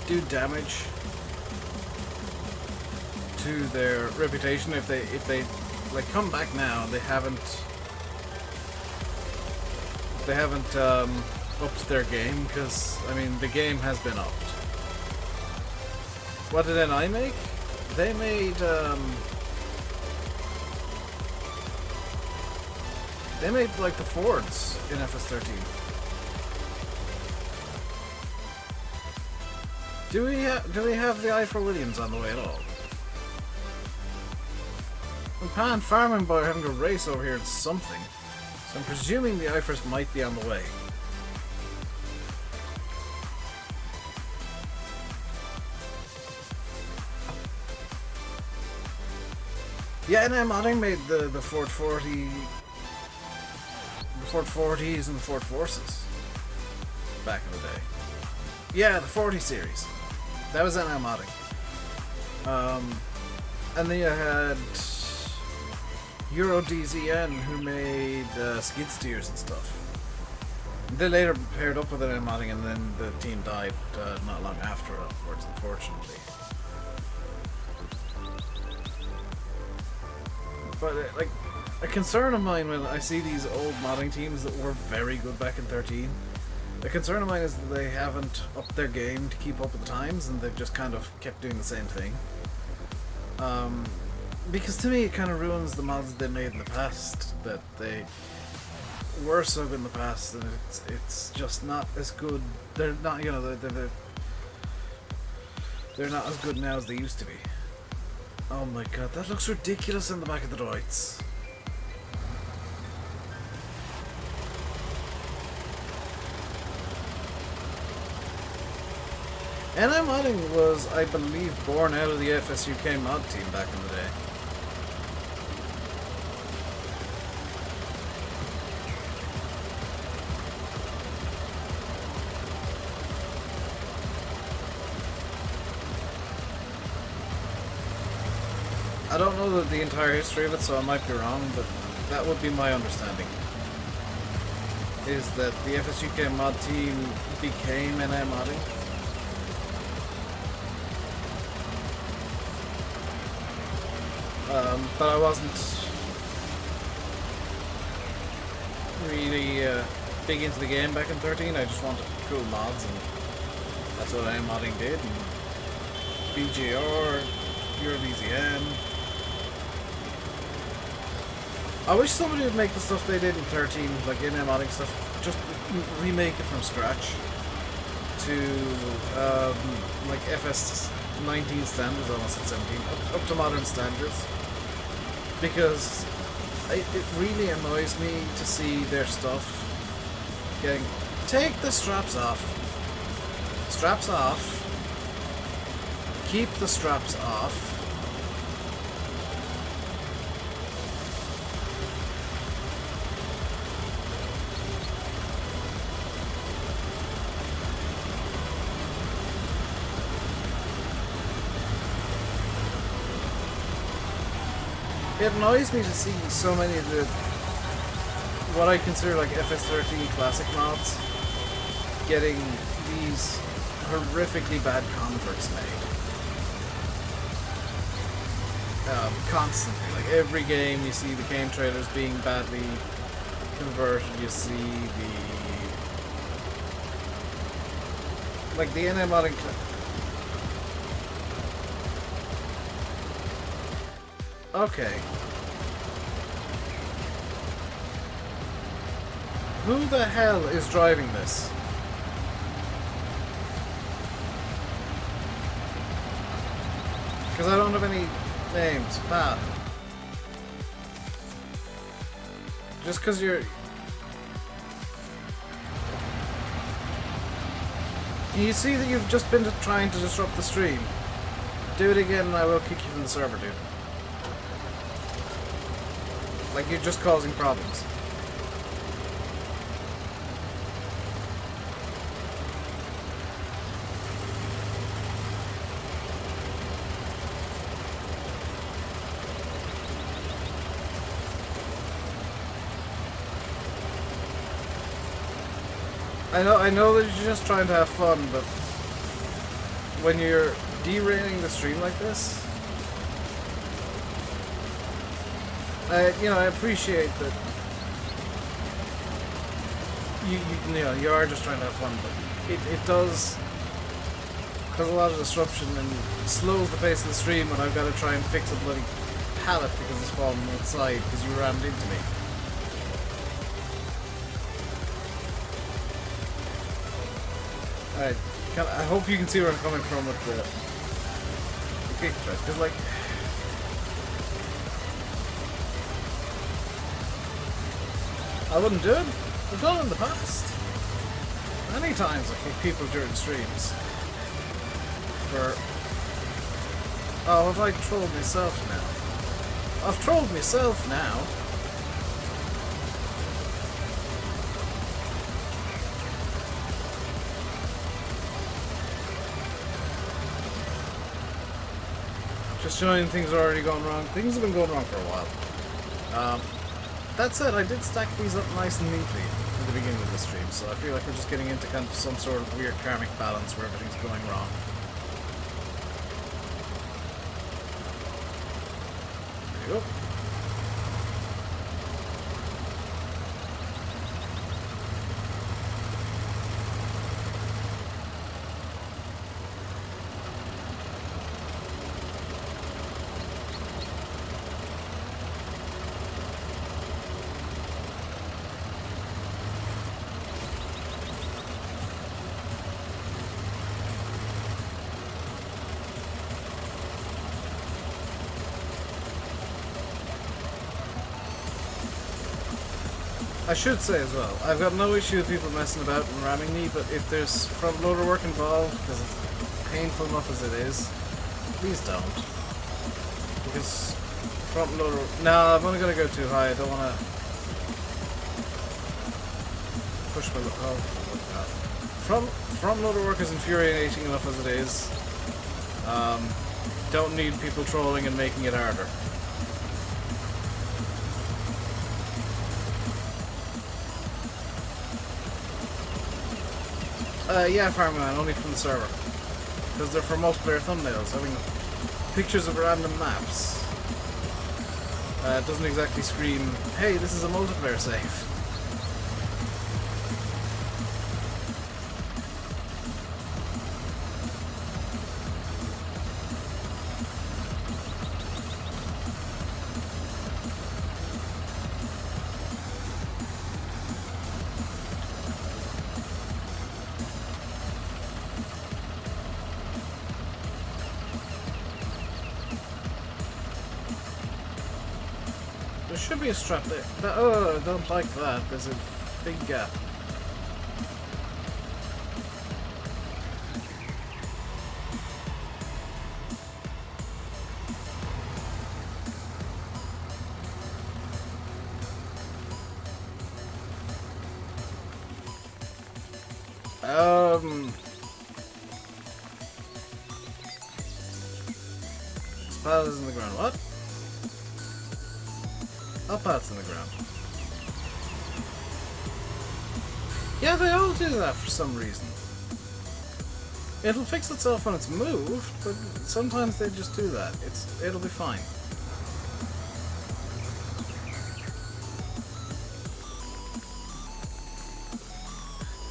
do damage to their reputation if they like come back now. They haven't upped their game, because I mean the game has been upped. What did NI make? They made like the Fords in FS13. Do we have the Eifer Williams on the way at all? And Pan Farming Boy are having a race over here at something, so I'm presuming the Eifers might be on the way. Yeah, and modding made the Ford 40, the Ford 40s and the Ford Forces back in the day. Yeah, the 40 series. That was NI modding. And then you had Euro DZN, who made skid steers and stuff. They later paired up with NI modding, and then the team died not long afterwards, unfortunately. But like, a concern of mine when I see these old modding teams that were very good back in 13, a concern of mine is that they haven't upped their game to keep up with the times, and they've just kind of kept doing the same thing. Because to me it kind of ruins the mods they made in the past, that they were so good in the past, and it's just not as good. They're not, you know, they're not as good now as they used to be. Oh my god, that looks ridiculous in the back of the droids. NI modding was, I believe, born out of the FSUK mod team back in the day. I don't know the entire history of it, so I might be wrong, but that would be my understanding. Is that the FSUK mod team became NI modding. But I wasn't really big into the game back in 13. I just wanted cool mods, and that's what modding did. And BGR, EuroBZN. I wish somebody would make the stuff they did in 13, like in-app modding stuff, just remake it from scratch to like FS19 standards, almost at 17, up to modern standards. Because it really annoys me to see their stuff getting... Take the straps off. Straps off. Keep the straps off. It annoys me to see so many of the, what I consider like FS13 classic mods, getting these horrifically bad converts made. Constantly. Like every game you see the game trailers being badly converted, you see the... Like the NM modding... Okay. Who the hell is driving this? Because I don't have any names. Bad. Just because you're... You see that you've just been trying to disrupt the stream. Do it again and I will kick you from the server, dude. Like, you're just causing problems. I know that you're just trying to have fun, but when you're derailing the stream like this, you know, I appreciate that you know, you are just trying to have fun, but it does cause a lot of disruption and slows the pace of the stream when I've got to try and fix a bloody pallet because it's fallen outside because you rammed into me. Alright, I hope you can see where I'm coming from with the kick drive, because like... I wouldn't do it. I've done it in the past. Many times I kick people during streams. For... Oh, have I trolled myself now? I've trolled myself now. Just showing things are already going wrong. Things have been going wrong for a while. That said, I did stack these up nice and neatly at the beginning of the stream, so I feel like we're just getting into kind of some sort of weird karmic balance where everything's going wrong. There you go. I should say as well, I've got no issue with people messing about and ramming me, but if there's front loader work involved, because it's painful enough as it is, please don't. Because front loader... No, I'm only going to go too high, I don't want to push my... Oh, front loader work is infuriating enough as it is. Don't need people trolling and making it harder. Yeah, Farmman, only from the server. Because they're for multiplayer thumbnails, having pictures of random maps. It doesn't exactly scream, hey, this is a multiplayer save. should be a strap there. Oh, I don't like that. There's a big gap. Pallets in the ground. What? Oh, pallets in the ground. Yeah, they all do that for some reason. It'll fix itself when it's moved, but sometimes they just do that. It'll be fine.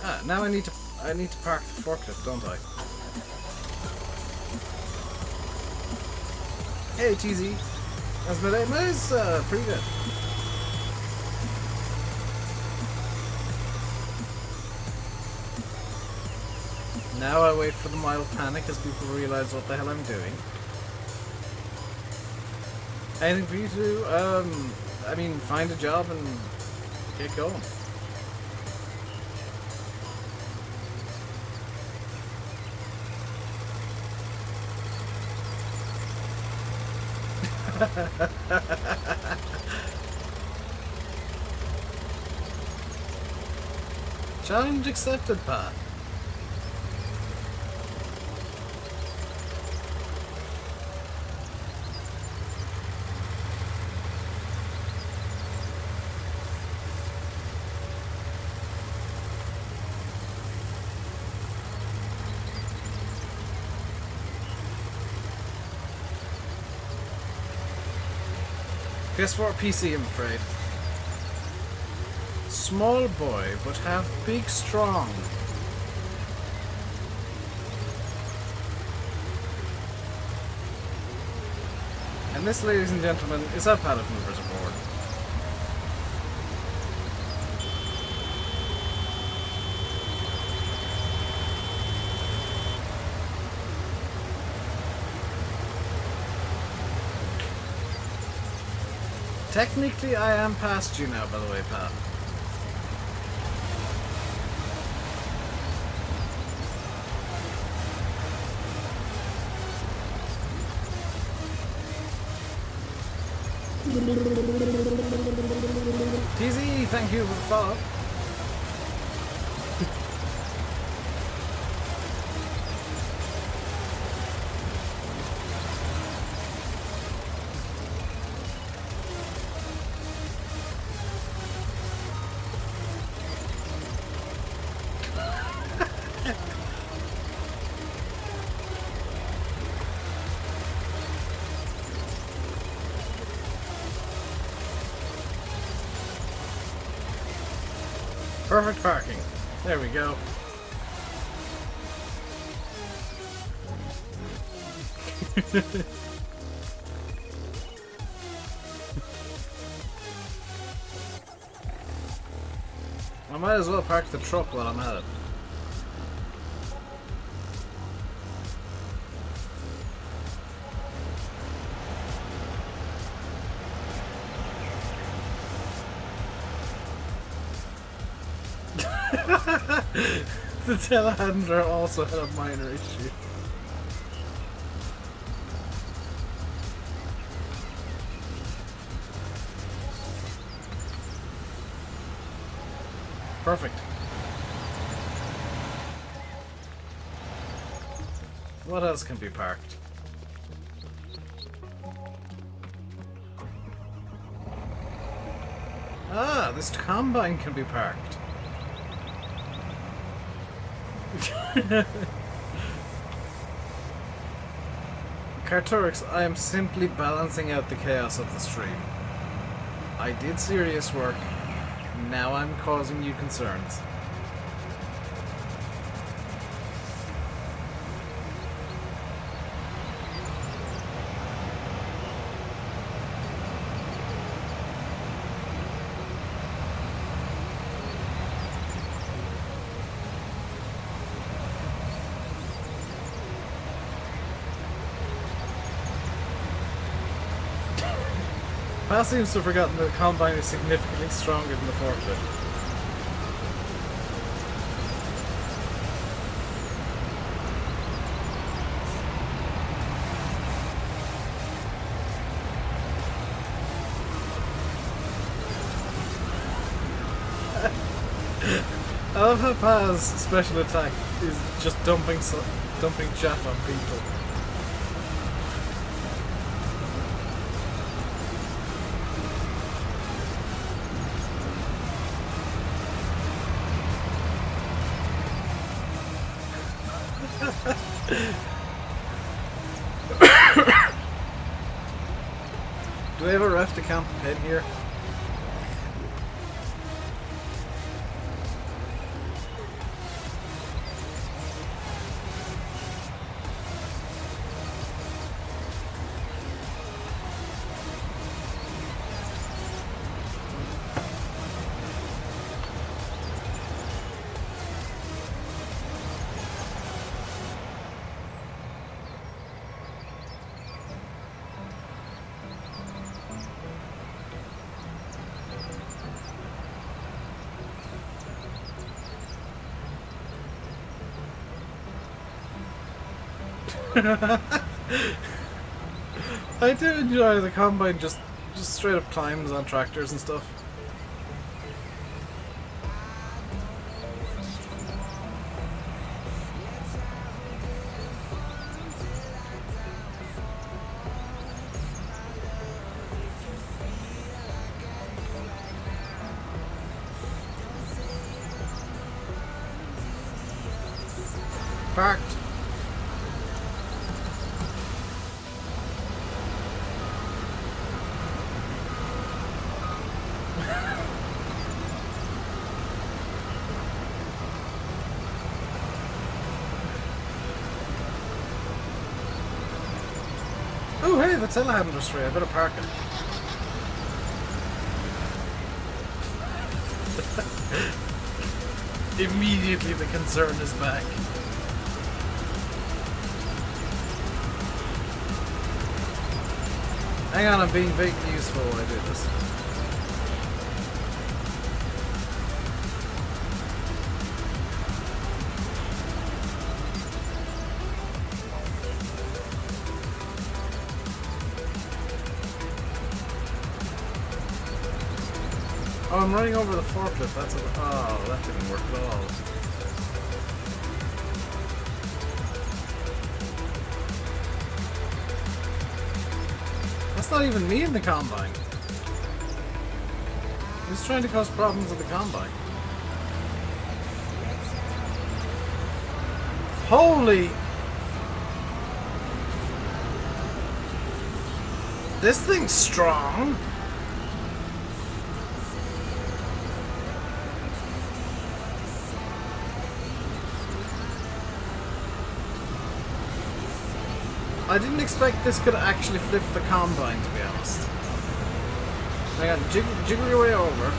Ah, now I need to park the forklift, don't I? Hey TZ, how's my day? My day's pretty good. Now I wait for the mild panic as people realise what the hell I'm doing. Anything for you to do? I mean, find a job and get going. Challenge accepted, Pat. PS4 PC, I'm afraid. Small boy, but have big strong. And this, ladies and gentlemen, is how pallet movers are born. Technically, I am past you now, by the way, pal. TZ, thank you for the follow. Perfect parking. There we go. I might as well park the truck while I'm at it. The telehandler also had a minor issue. Perfect. What else can be parked? Ah, this combine can be parked. Carturix, I am simply balancing out the chaos of the stream. I did serious work, now I'm causing you concerns. Paz seems to have forgotten that the combine is significantly stronger than the forklift. I love how Paz's special attack is just dumping chaff on people. Do they have a ref to count the pin here? I do enjoy the combine just straight up climbs on tractors and stuff. Parked. Oh hey, the telehandler's free, I better park it. Immediately the concern is back. Hang on, I'm being vaguely useful while I do this. Oh, I'm running over the forklift. That's a... Oh, that didn't work at all. That's not even me in the combine. He's trying to cause problems with the combine. Holy... This thing's strong. I didn't expect this could actually flip the combine, to be honest. Hang on, jiggle your way over.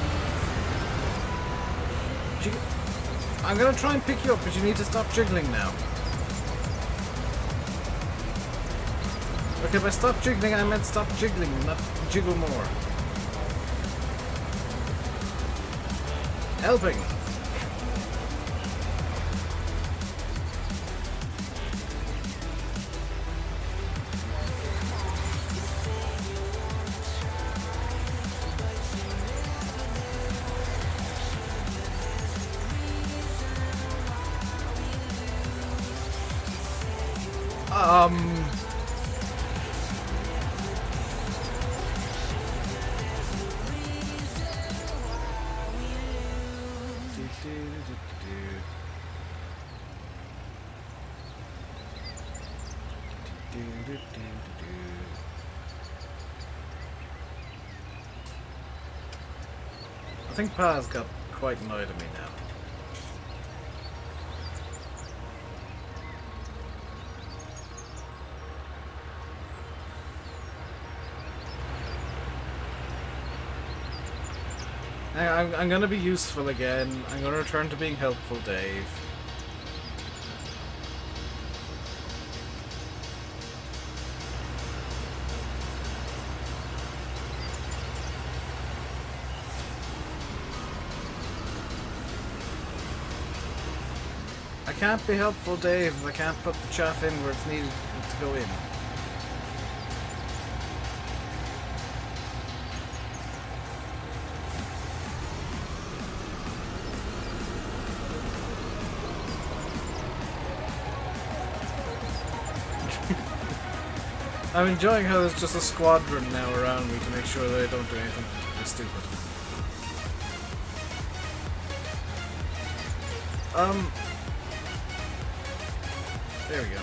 I'm gonna try and pick you up, but you need to stop jiggling now. Okay, by stop jiggling, I meant stop jiggling, not jiggle more. Helping. I think Pa's got quite annoyed at me now. I'm gonna be useful again. I'm gonna return to being helpful, Dave. can't be helpful, Dave, if I can't put the chaff in where it's needed to go in. I'm enjoying how there's just a squadron now around me to make sure that I don't do anything particularly stupid. There we go.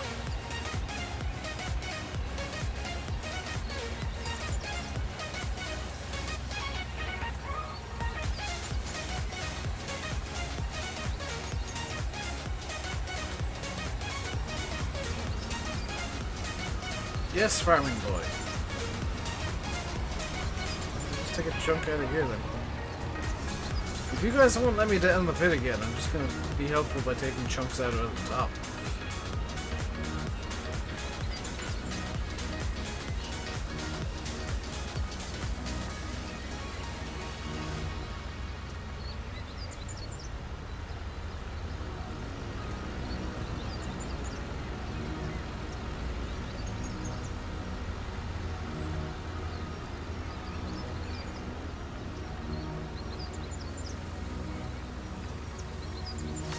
Yes, farming boy. Let's take a chunk out of here then. If you guys won't let me down the pit again, I'm just gonna be helpful by taking chunks out of the top.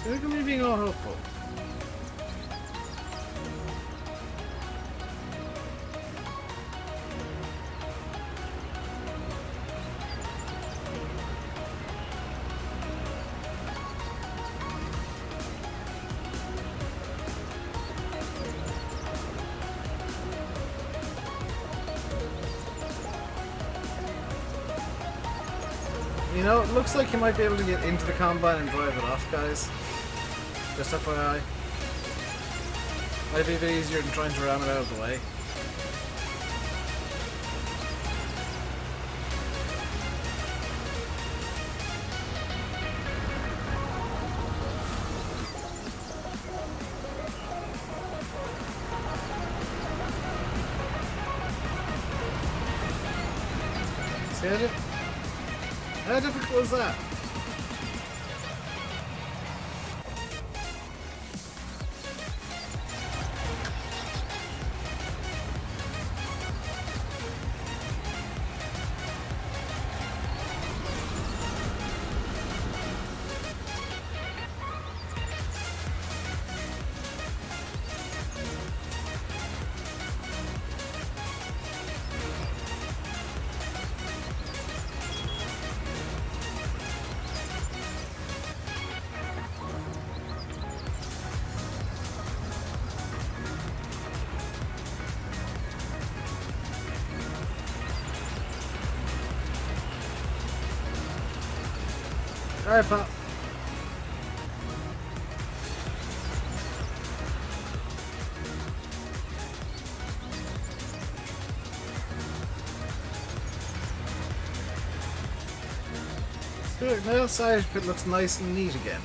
Look at me being all helpful. You know, it looks like you might be able to get into the combine and drive it off, guys. Just FYI. Might be a bit easier than trying to ram it out of the way. See how difficult is that? Alright, pop. Good, now the side pit looks nice and neat again.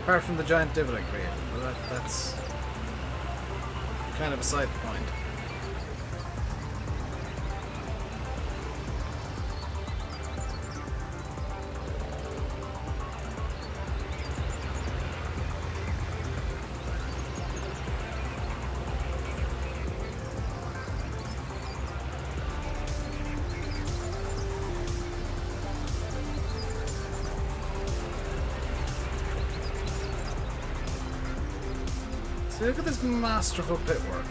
Apart from the giant divot I created, but that's kind of beside the point. See, look at this masterful pit work.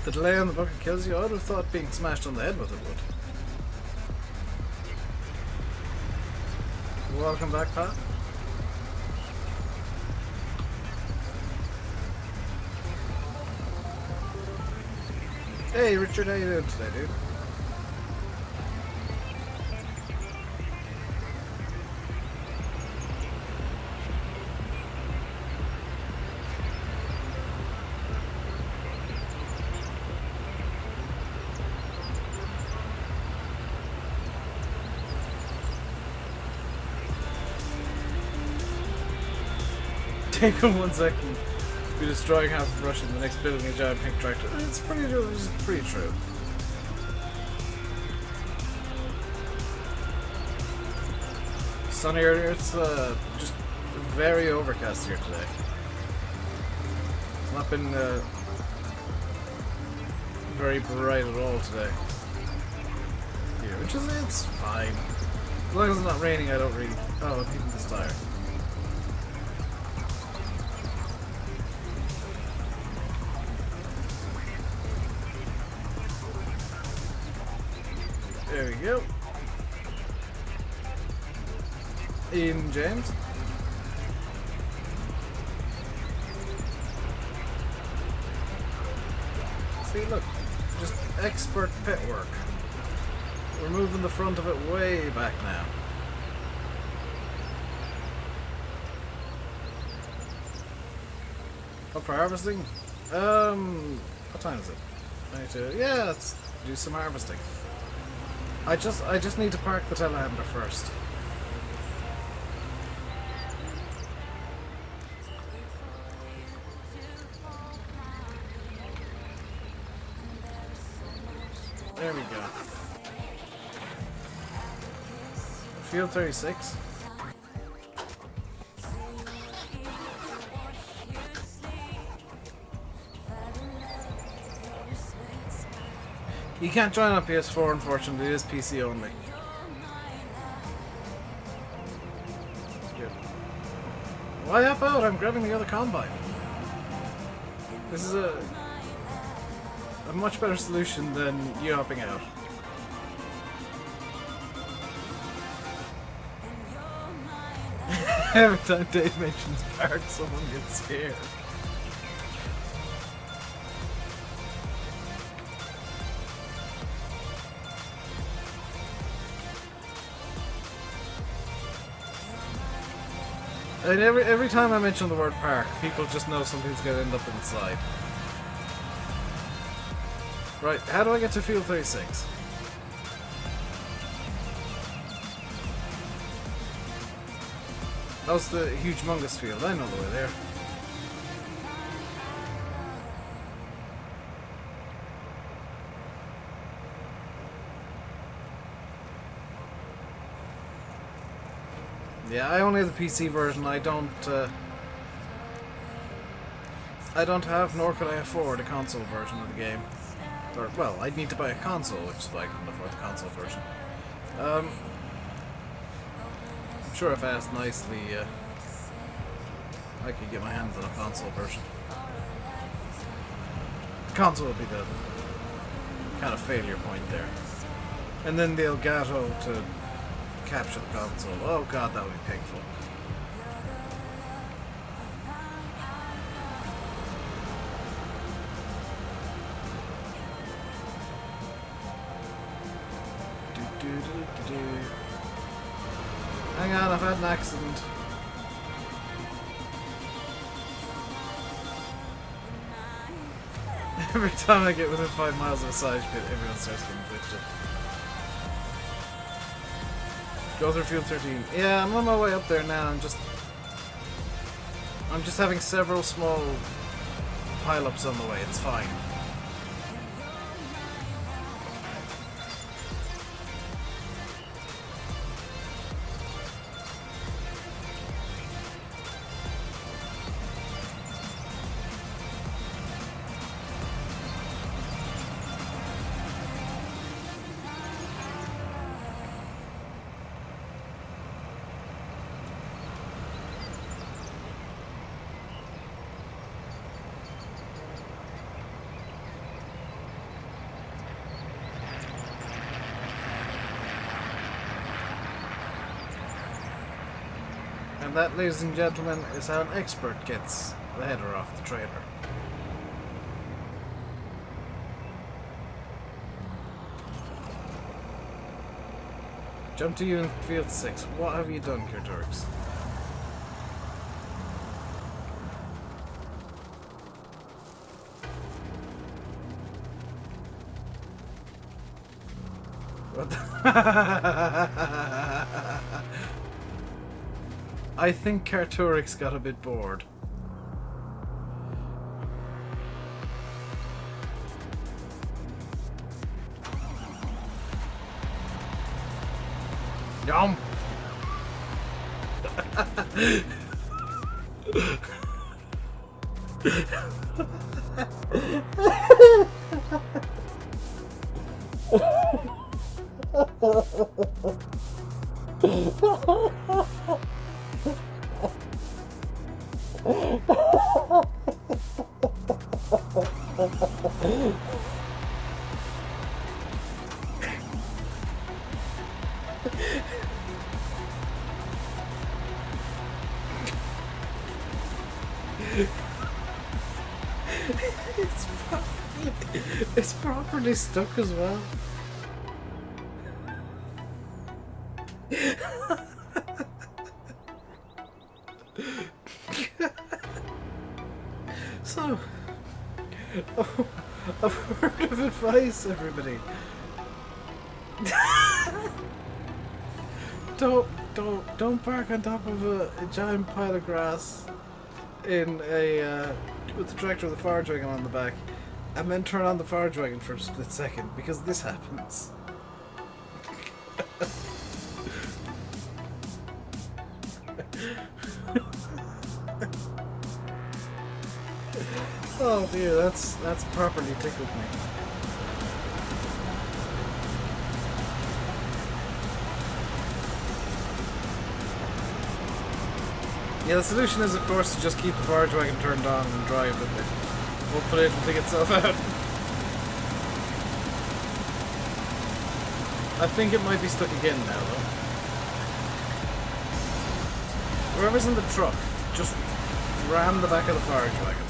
The delay on the bucket kills you. I would have thought being smashed on the head with it would. Welcome back, Pat. Hey Richard, how you doing today, dude? Take him 1 second. Be destroying half of Russia and the next building a giant pink tractor. It's pretty true. Sunny earlier, it's just very overcast here today. It's not been very bright at all today. Here, which is, it's fine. As long as it's not raining, I don't really... Oh, I'm keeping this tire. There we go. Ian James. See, look. Just expert pit work. We're moving the front of it way back now. Up for harvesting? What time is it? 22. Yeah, let's do some harvesting. I just need to park the telehandler first. There we go. Field 36. You can't join on PS4, unfortunately. It is PC only. Why hop out? I'm grabbing the other combine. This is a much better solution than you hopping out. Every time Dave mentions park, someone gets scared. And every time I mention the word park, people just know something's going to end up inside. Right, how do I get to field 36? That was the huge humongous field. I know the way there. Yeah, I only have the PC version. I don't have, nor could I afford a console version of the game. Or, well, I'd need to buy a console, which is why I couldn't afford the console version. I'm sure if I asked nicely, I could get my hands on a console version. Console would be the kind of failure point there. And then the Elgato to capture the console. Oh god, that would be painful. Hang on, I've had an accident. Every time I get within 5 miles of a side pit, everyone starts getting drifted. Go through field 13. Yeah, I'm on my way up there now. I'm just having several small pile-ups on the way. It's fine. And that, ladies and gentlemen, is how an expert gets the header off the trailer. Jump to you in field 6. What have you done, Kurturix? What the I think Karturix got a bit bored. Yum! It's properly stuck as well. So, a word of advice, everybody. Don't park on top of a giant pile of grass in a with the tractor with the forage wagon on the back, and then turn on the forage wagon for a split second, because this happens. Oh dear, that's properly tickled me. Yeah, the solution is, of course, to just keep the forage wagon turned on and drive with it. Hopefully it'll dig itself out. I think it might be stuck again now, though. Whoever's in the truck, just ram the back of the forage wagon.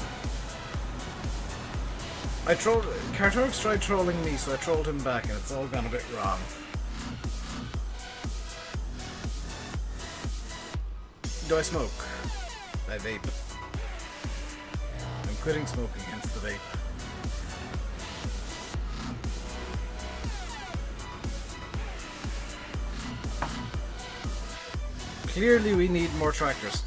Kartorix tried trolling me, so I trolled him back, and it's all gone a bit wrong. Do I smoke? I vape. I'm quitting smoking, hence the vape. Clearly we need more tractors.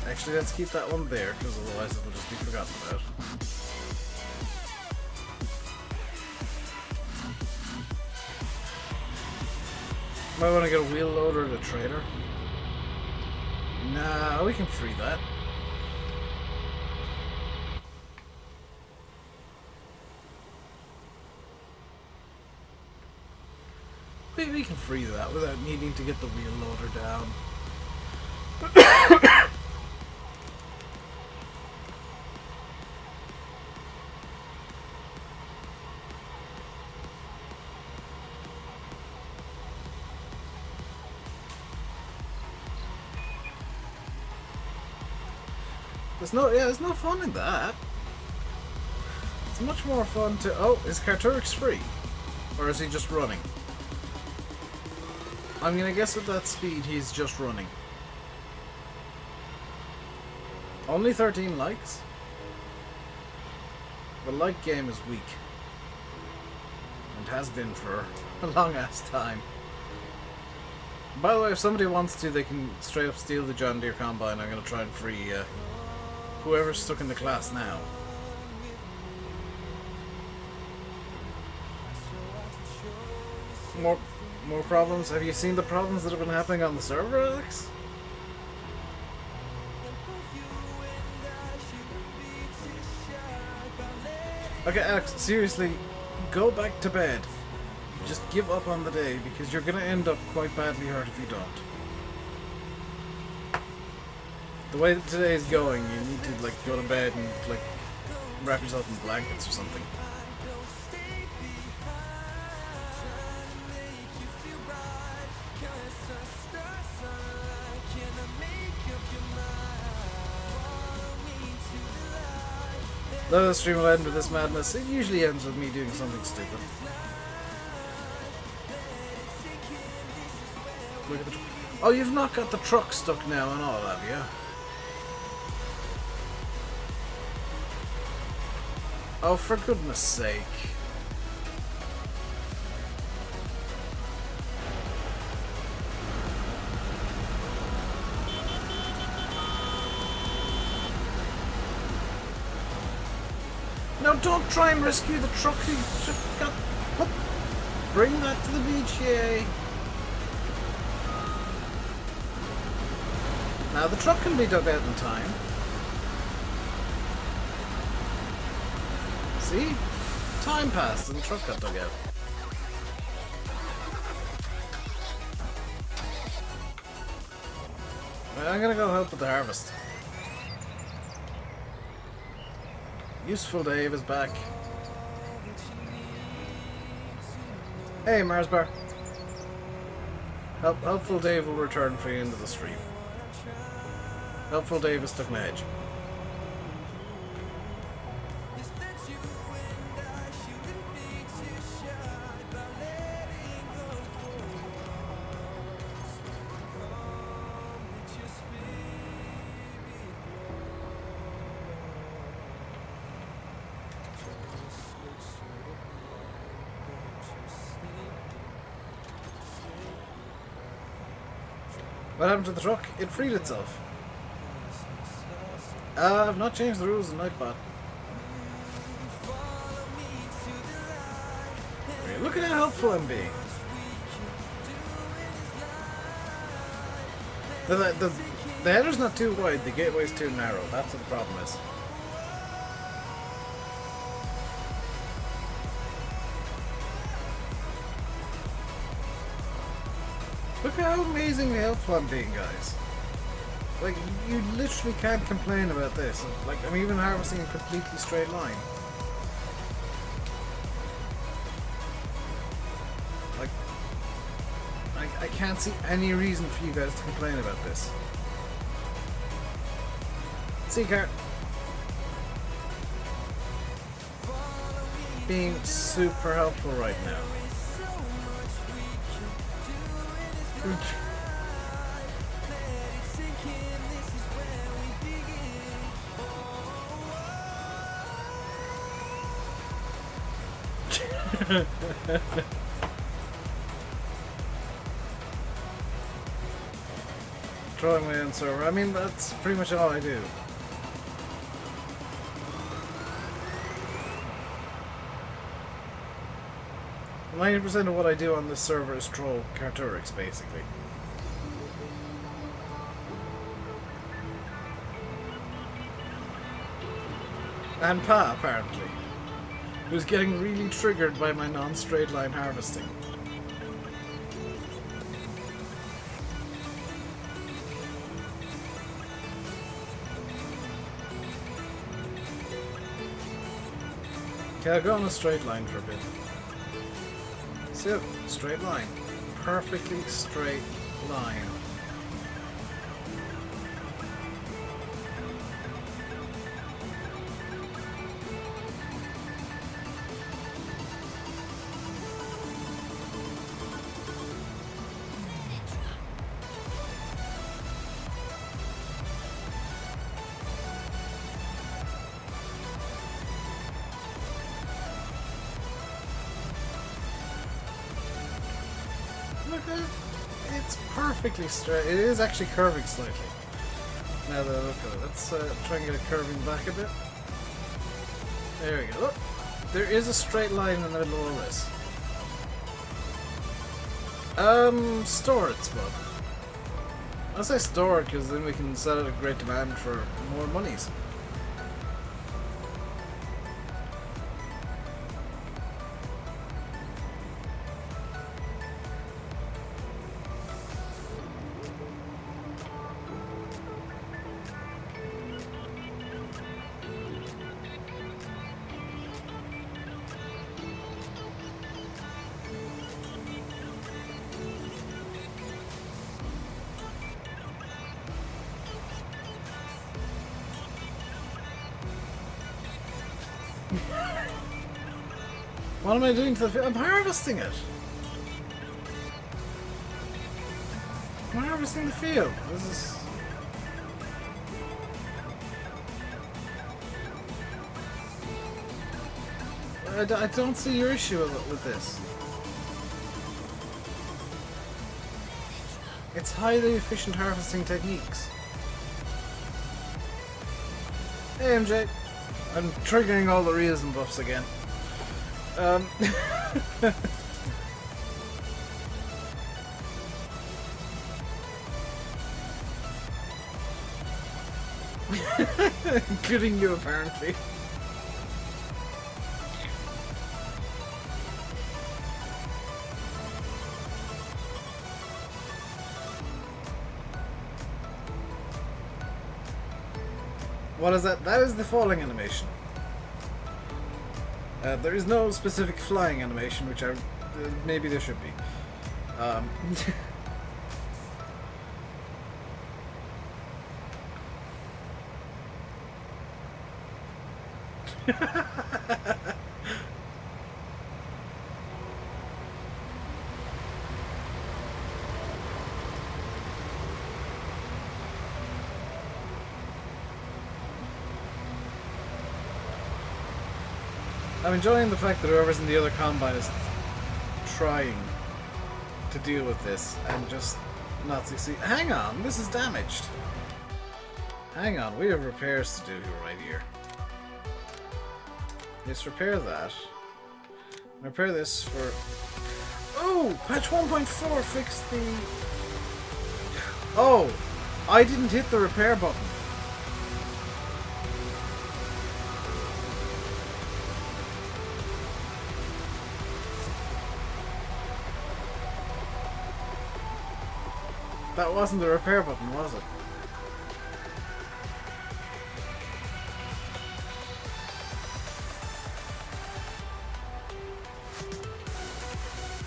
Actually, let's keep that one there, because otherwise it'll just be forgotten about. Might want to get a wheel loader and a trailer. Nah, we can free that. We can free that without needing to get the wheel loader down. There's no fun in that. It's much more fun to... Oh, is Karturix free? Or is he just running? I'm gonna guess at that speed he's just running. Only 13 likes? The like game is weak. And has been for a long ass time. By the way, if somebody wants to, they can straight up steal the John Deere Combine. I'm gonna try and free whoever's stuck in the class now. More problems? Have you seen the problems that have been happening on the server, Alex? Okay, Alex, seriously, go back to bed. Just give up on the day, because you're gonna end up quite badly hurt if you don't. The way that today is going, you need to like go to bed and like wrap yourself in blankets or something. Though the stream will end with this madness, it usually ends with me doing something stupid. Look at the oh, you've not got the truck stuck now and all, have you? Oh, for goodness sake. No, don't try and rescue the truck. You just got... Whoop. Bring that to the beach, yay. Now, the truck can be dug out in time. See? Time passed and the truck got dug out. Right, I'm gonna go help with the harvest. Useful Dave is back. Hey, Mars Bar. Helpful Dave will return for you into the stream. Helpful Dave is stuck in the edge. What happened to the truck? It freed itself. I've not changed the rules of Nightbot. Look at how helpful I'm being. The header's not too wide, the gateway's too narrow. That's what the problem is. Look how amazingly helpful I'm being, guys. Like, you literally can't complain about this. Like, I'm even harvesting a completely straight line. Like, I can't see any reason for you guys to complain about this. See, Car. Being super helpful right now. Throwing my own server. I mean, that's pretty much all I do. %90 of what I do on this server is troll Carturix, basically. And Pa, apparently, who's getting really triggered by my non-straight line harvesting. Okay, I'll go on a straight line for a bit. See it? Straight line. Perfectly straight line. It's perfectly straight. It is actually curving slightly. Now that I look at it, let's try and get it curving back a bit. There we go. Look, there is a straight line in the middle of all this. Store it, Spud. I say store it because then we can set out a great demand for more monies. What am I doing to the field? I'm harvesting it. I'm harvesting the field. This is... I don't see your issue with this. It's highly efficient harvesting techniques. Hey MJ, I'm triggering all the realism buffs again. Including you apparently. What is that? That is the falling animation. There is no specific flying animation, which maybe there should be. I'm enjoying the fact that whoever's in the other combine is trying to deal with this and just not succeed. Hang on, this is damaged. Hang on, we have repairs to do right here. Let's repair that. Repair this for... Oh! Patch 1.4 fixed the... Oh! I didn't hit the repair button. That wasn't the repair button, was it?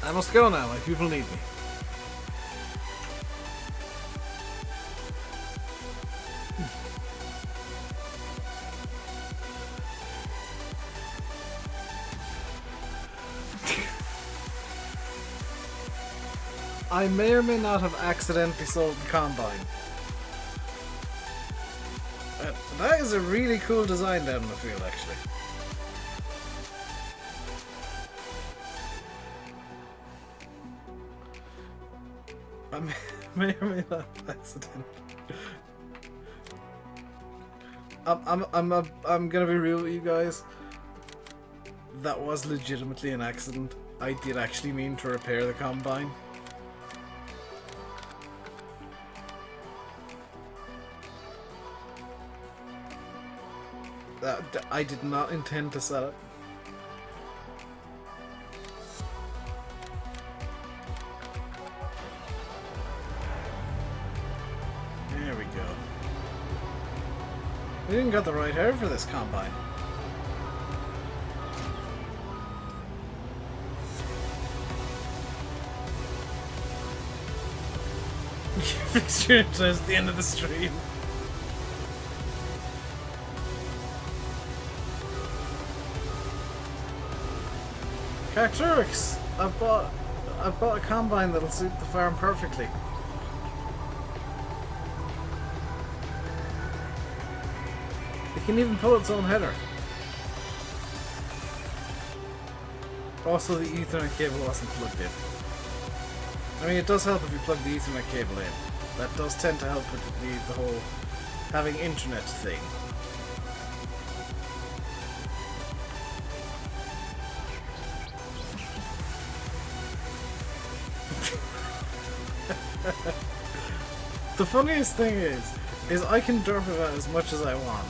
I must go now, my people need me. I may or may not have accidentally sold the Combine. That is a really cool design down in the field, actually. I may or may not have accidentally. I'm gonna be real with you guys. That was legitimately an accident. I did actually mean to repair the Combine. I did not intend to sell it. There we go. We didn't got the right hair for this Combine. Fixed your interest at the end of the stream. Cacturix! I've bought a Combine that'll suit the farm perfectly. It can even pull its own header. Also, the Ethernet cable wasn't plugged in. I mean, it does help if you plug the Ethernet cable in. That does tend to help with the whole having internet thing. The funniest thing is I can derp about as much as I want.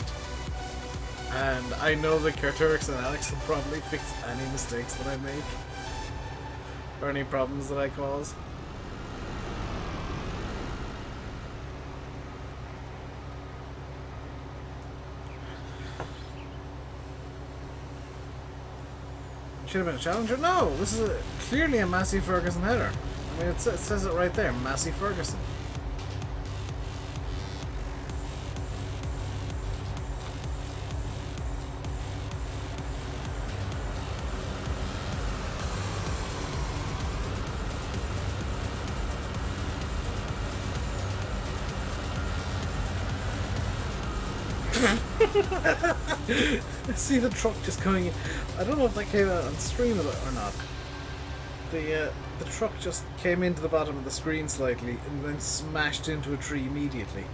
And I know that Carturix and Alex will probably fix any mistakes that I make. Or any problems that I cause. Should have been a challenger? No! This is clearly a Massey Ferguson header. I mean, it says it right there, Massey Ferguson. See the truck just coming in. I don't know if that came out on stream or not. The truck just came into the bottom of the screen slightly and then smashed into a tree immediately.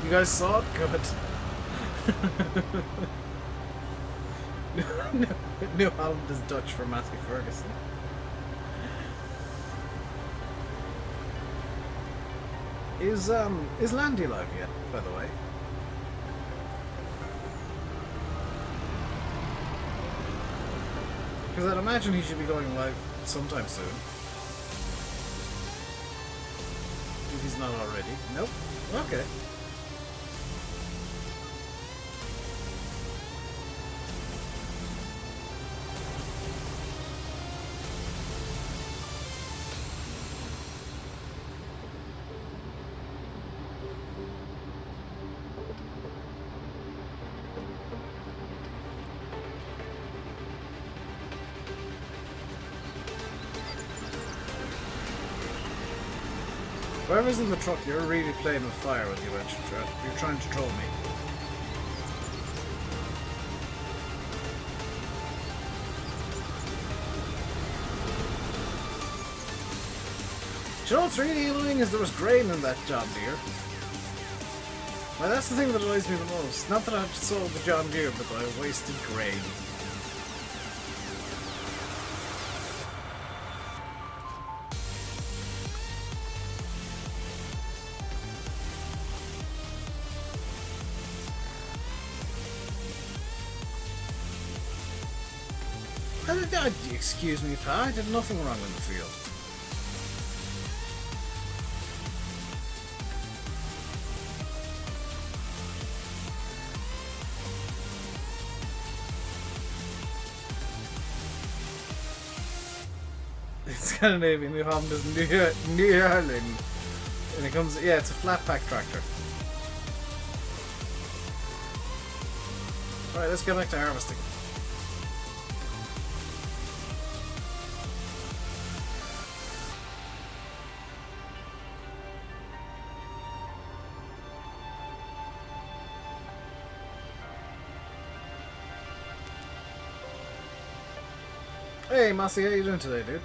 You guys saw it? Good. New Holland is Dutch for Matthew Ferguson. Is Landy live yet, by the way? Because I'd imagine he should be going live sometime soon. If he's not already. Nope. Okay. Whoever's in the truck, you're really playing with fire with you, you're trying to troll me. Do you know what's really annoying is there was grain in that John Deere. Well, that's the thing that annoys me the most. Not that I've sold the John Deere, but that I wasted grain. Excuse me, Pa, I did nothing wrong in the field. It's Scandinavian, New Holland is New Ireland. And it comes, yeah, it's a flat pack tractor. Alright, let's get back to harvesting. Hey, Massey, how you doing today, dude?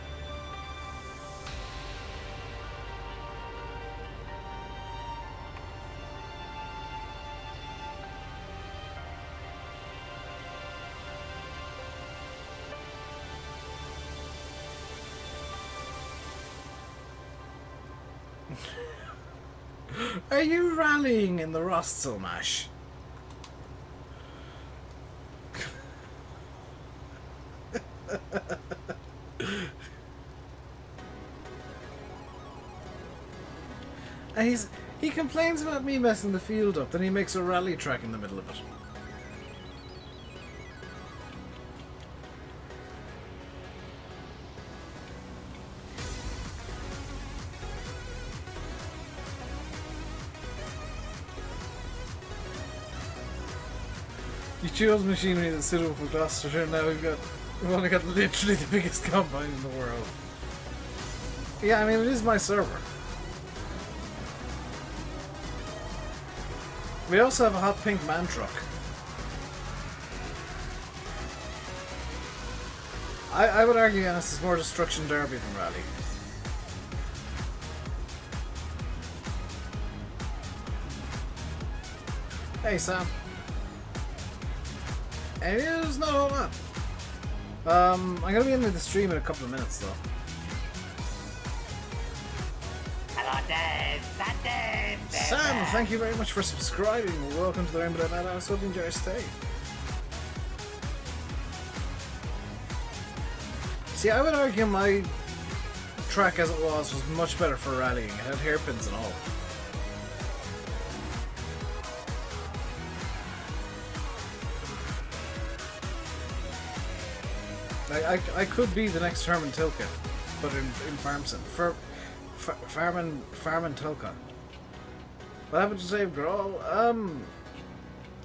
Are you rallying in the Rostelmash? And he complains about me messing the field up, then he makes a rally track in the middle of it. You chose machinery that's suitable for Gloucestershire, and now we've only got literally the biggest combine in the world. Yeah, I mean, it is my server. We also have a hot pink man truck. I would argue, Yanis, it's more Destruction Derby than Rally. Hey, Sam. It's not a whole lot. I'm gonna be ending the stream in a couple of minutes, though. Hello, Dave. Dave. Sam, thank you very much for subscribing. Welcome to the RainbowDave Madhouse. Hope you enjoy your stay. See, I would argue my track as it was much better for rallying. It had hairpins and all. I could be the next Herman Tilke, but in Farmson. Farman Tilke. What happened to Save Girl?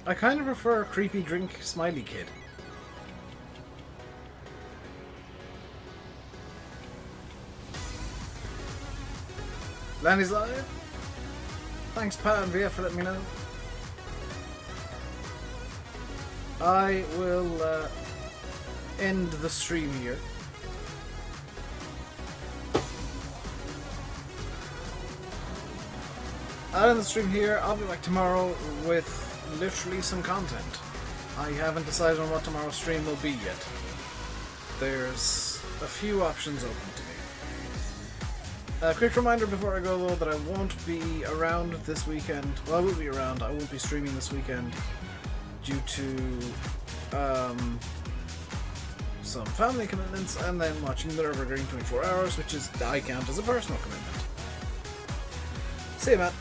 I kind of prefer a creepy drink smiley kid. Lanny's live. Thanks, Pat and VF, for letting me know. I will end the stream here. I'll end the stream here. I'll be back tomorrow with literally some content. I haven't decided on what tomorrow's stream will be yet. There's a few options open to me. A quick reminder before I go though that I won't be around this weekend. Well, I will be around. I won't be streaming this weekend due to some family commitments and then watching the Evergreen 24 Hours, which is I count as a personal commitment. See you, man.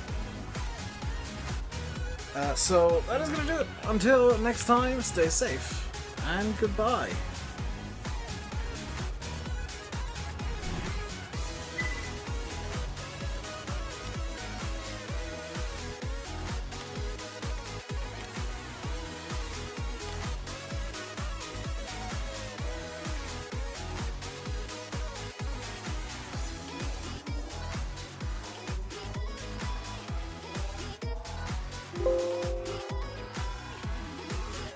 So that is going to do it. Until next time, stay safe and goodbye.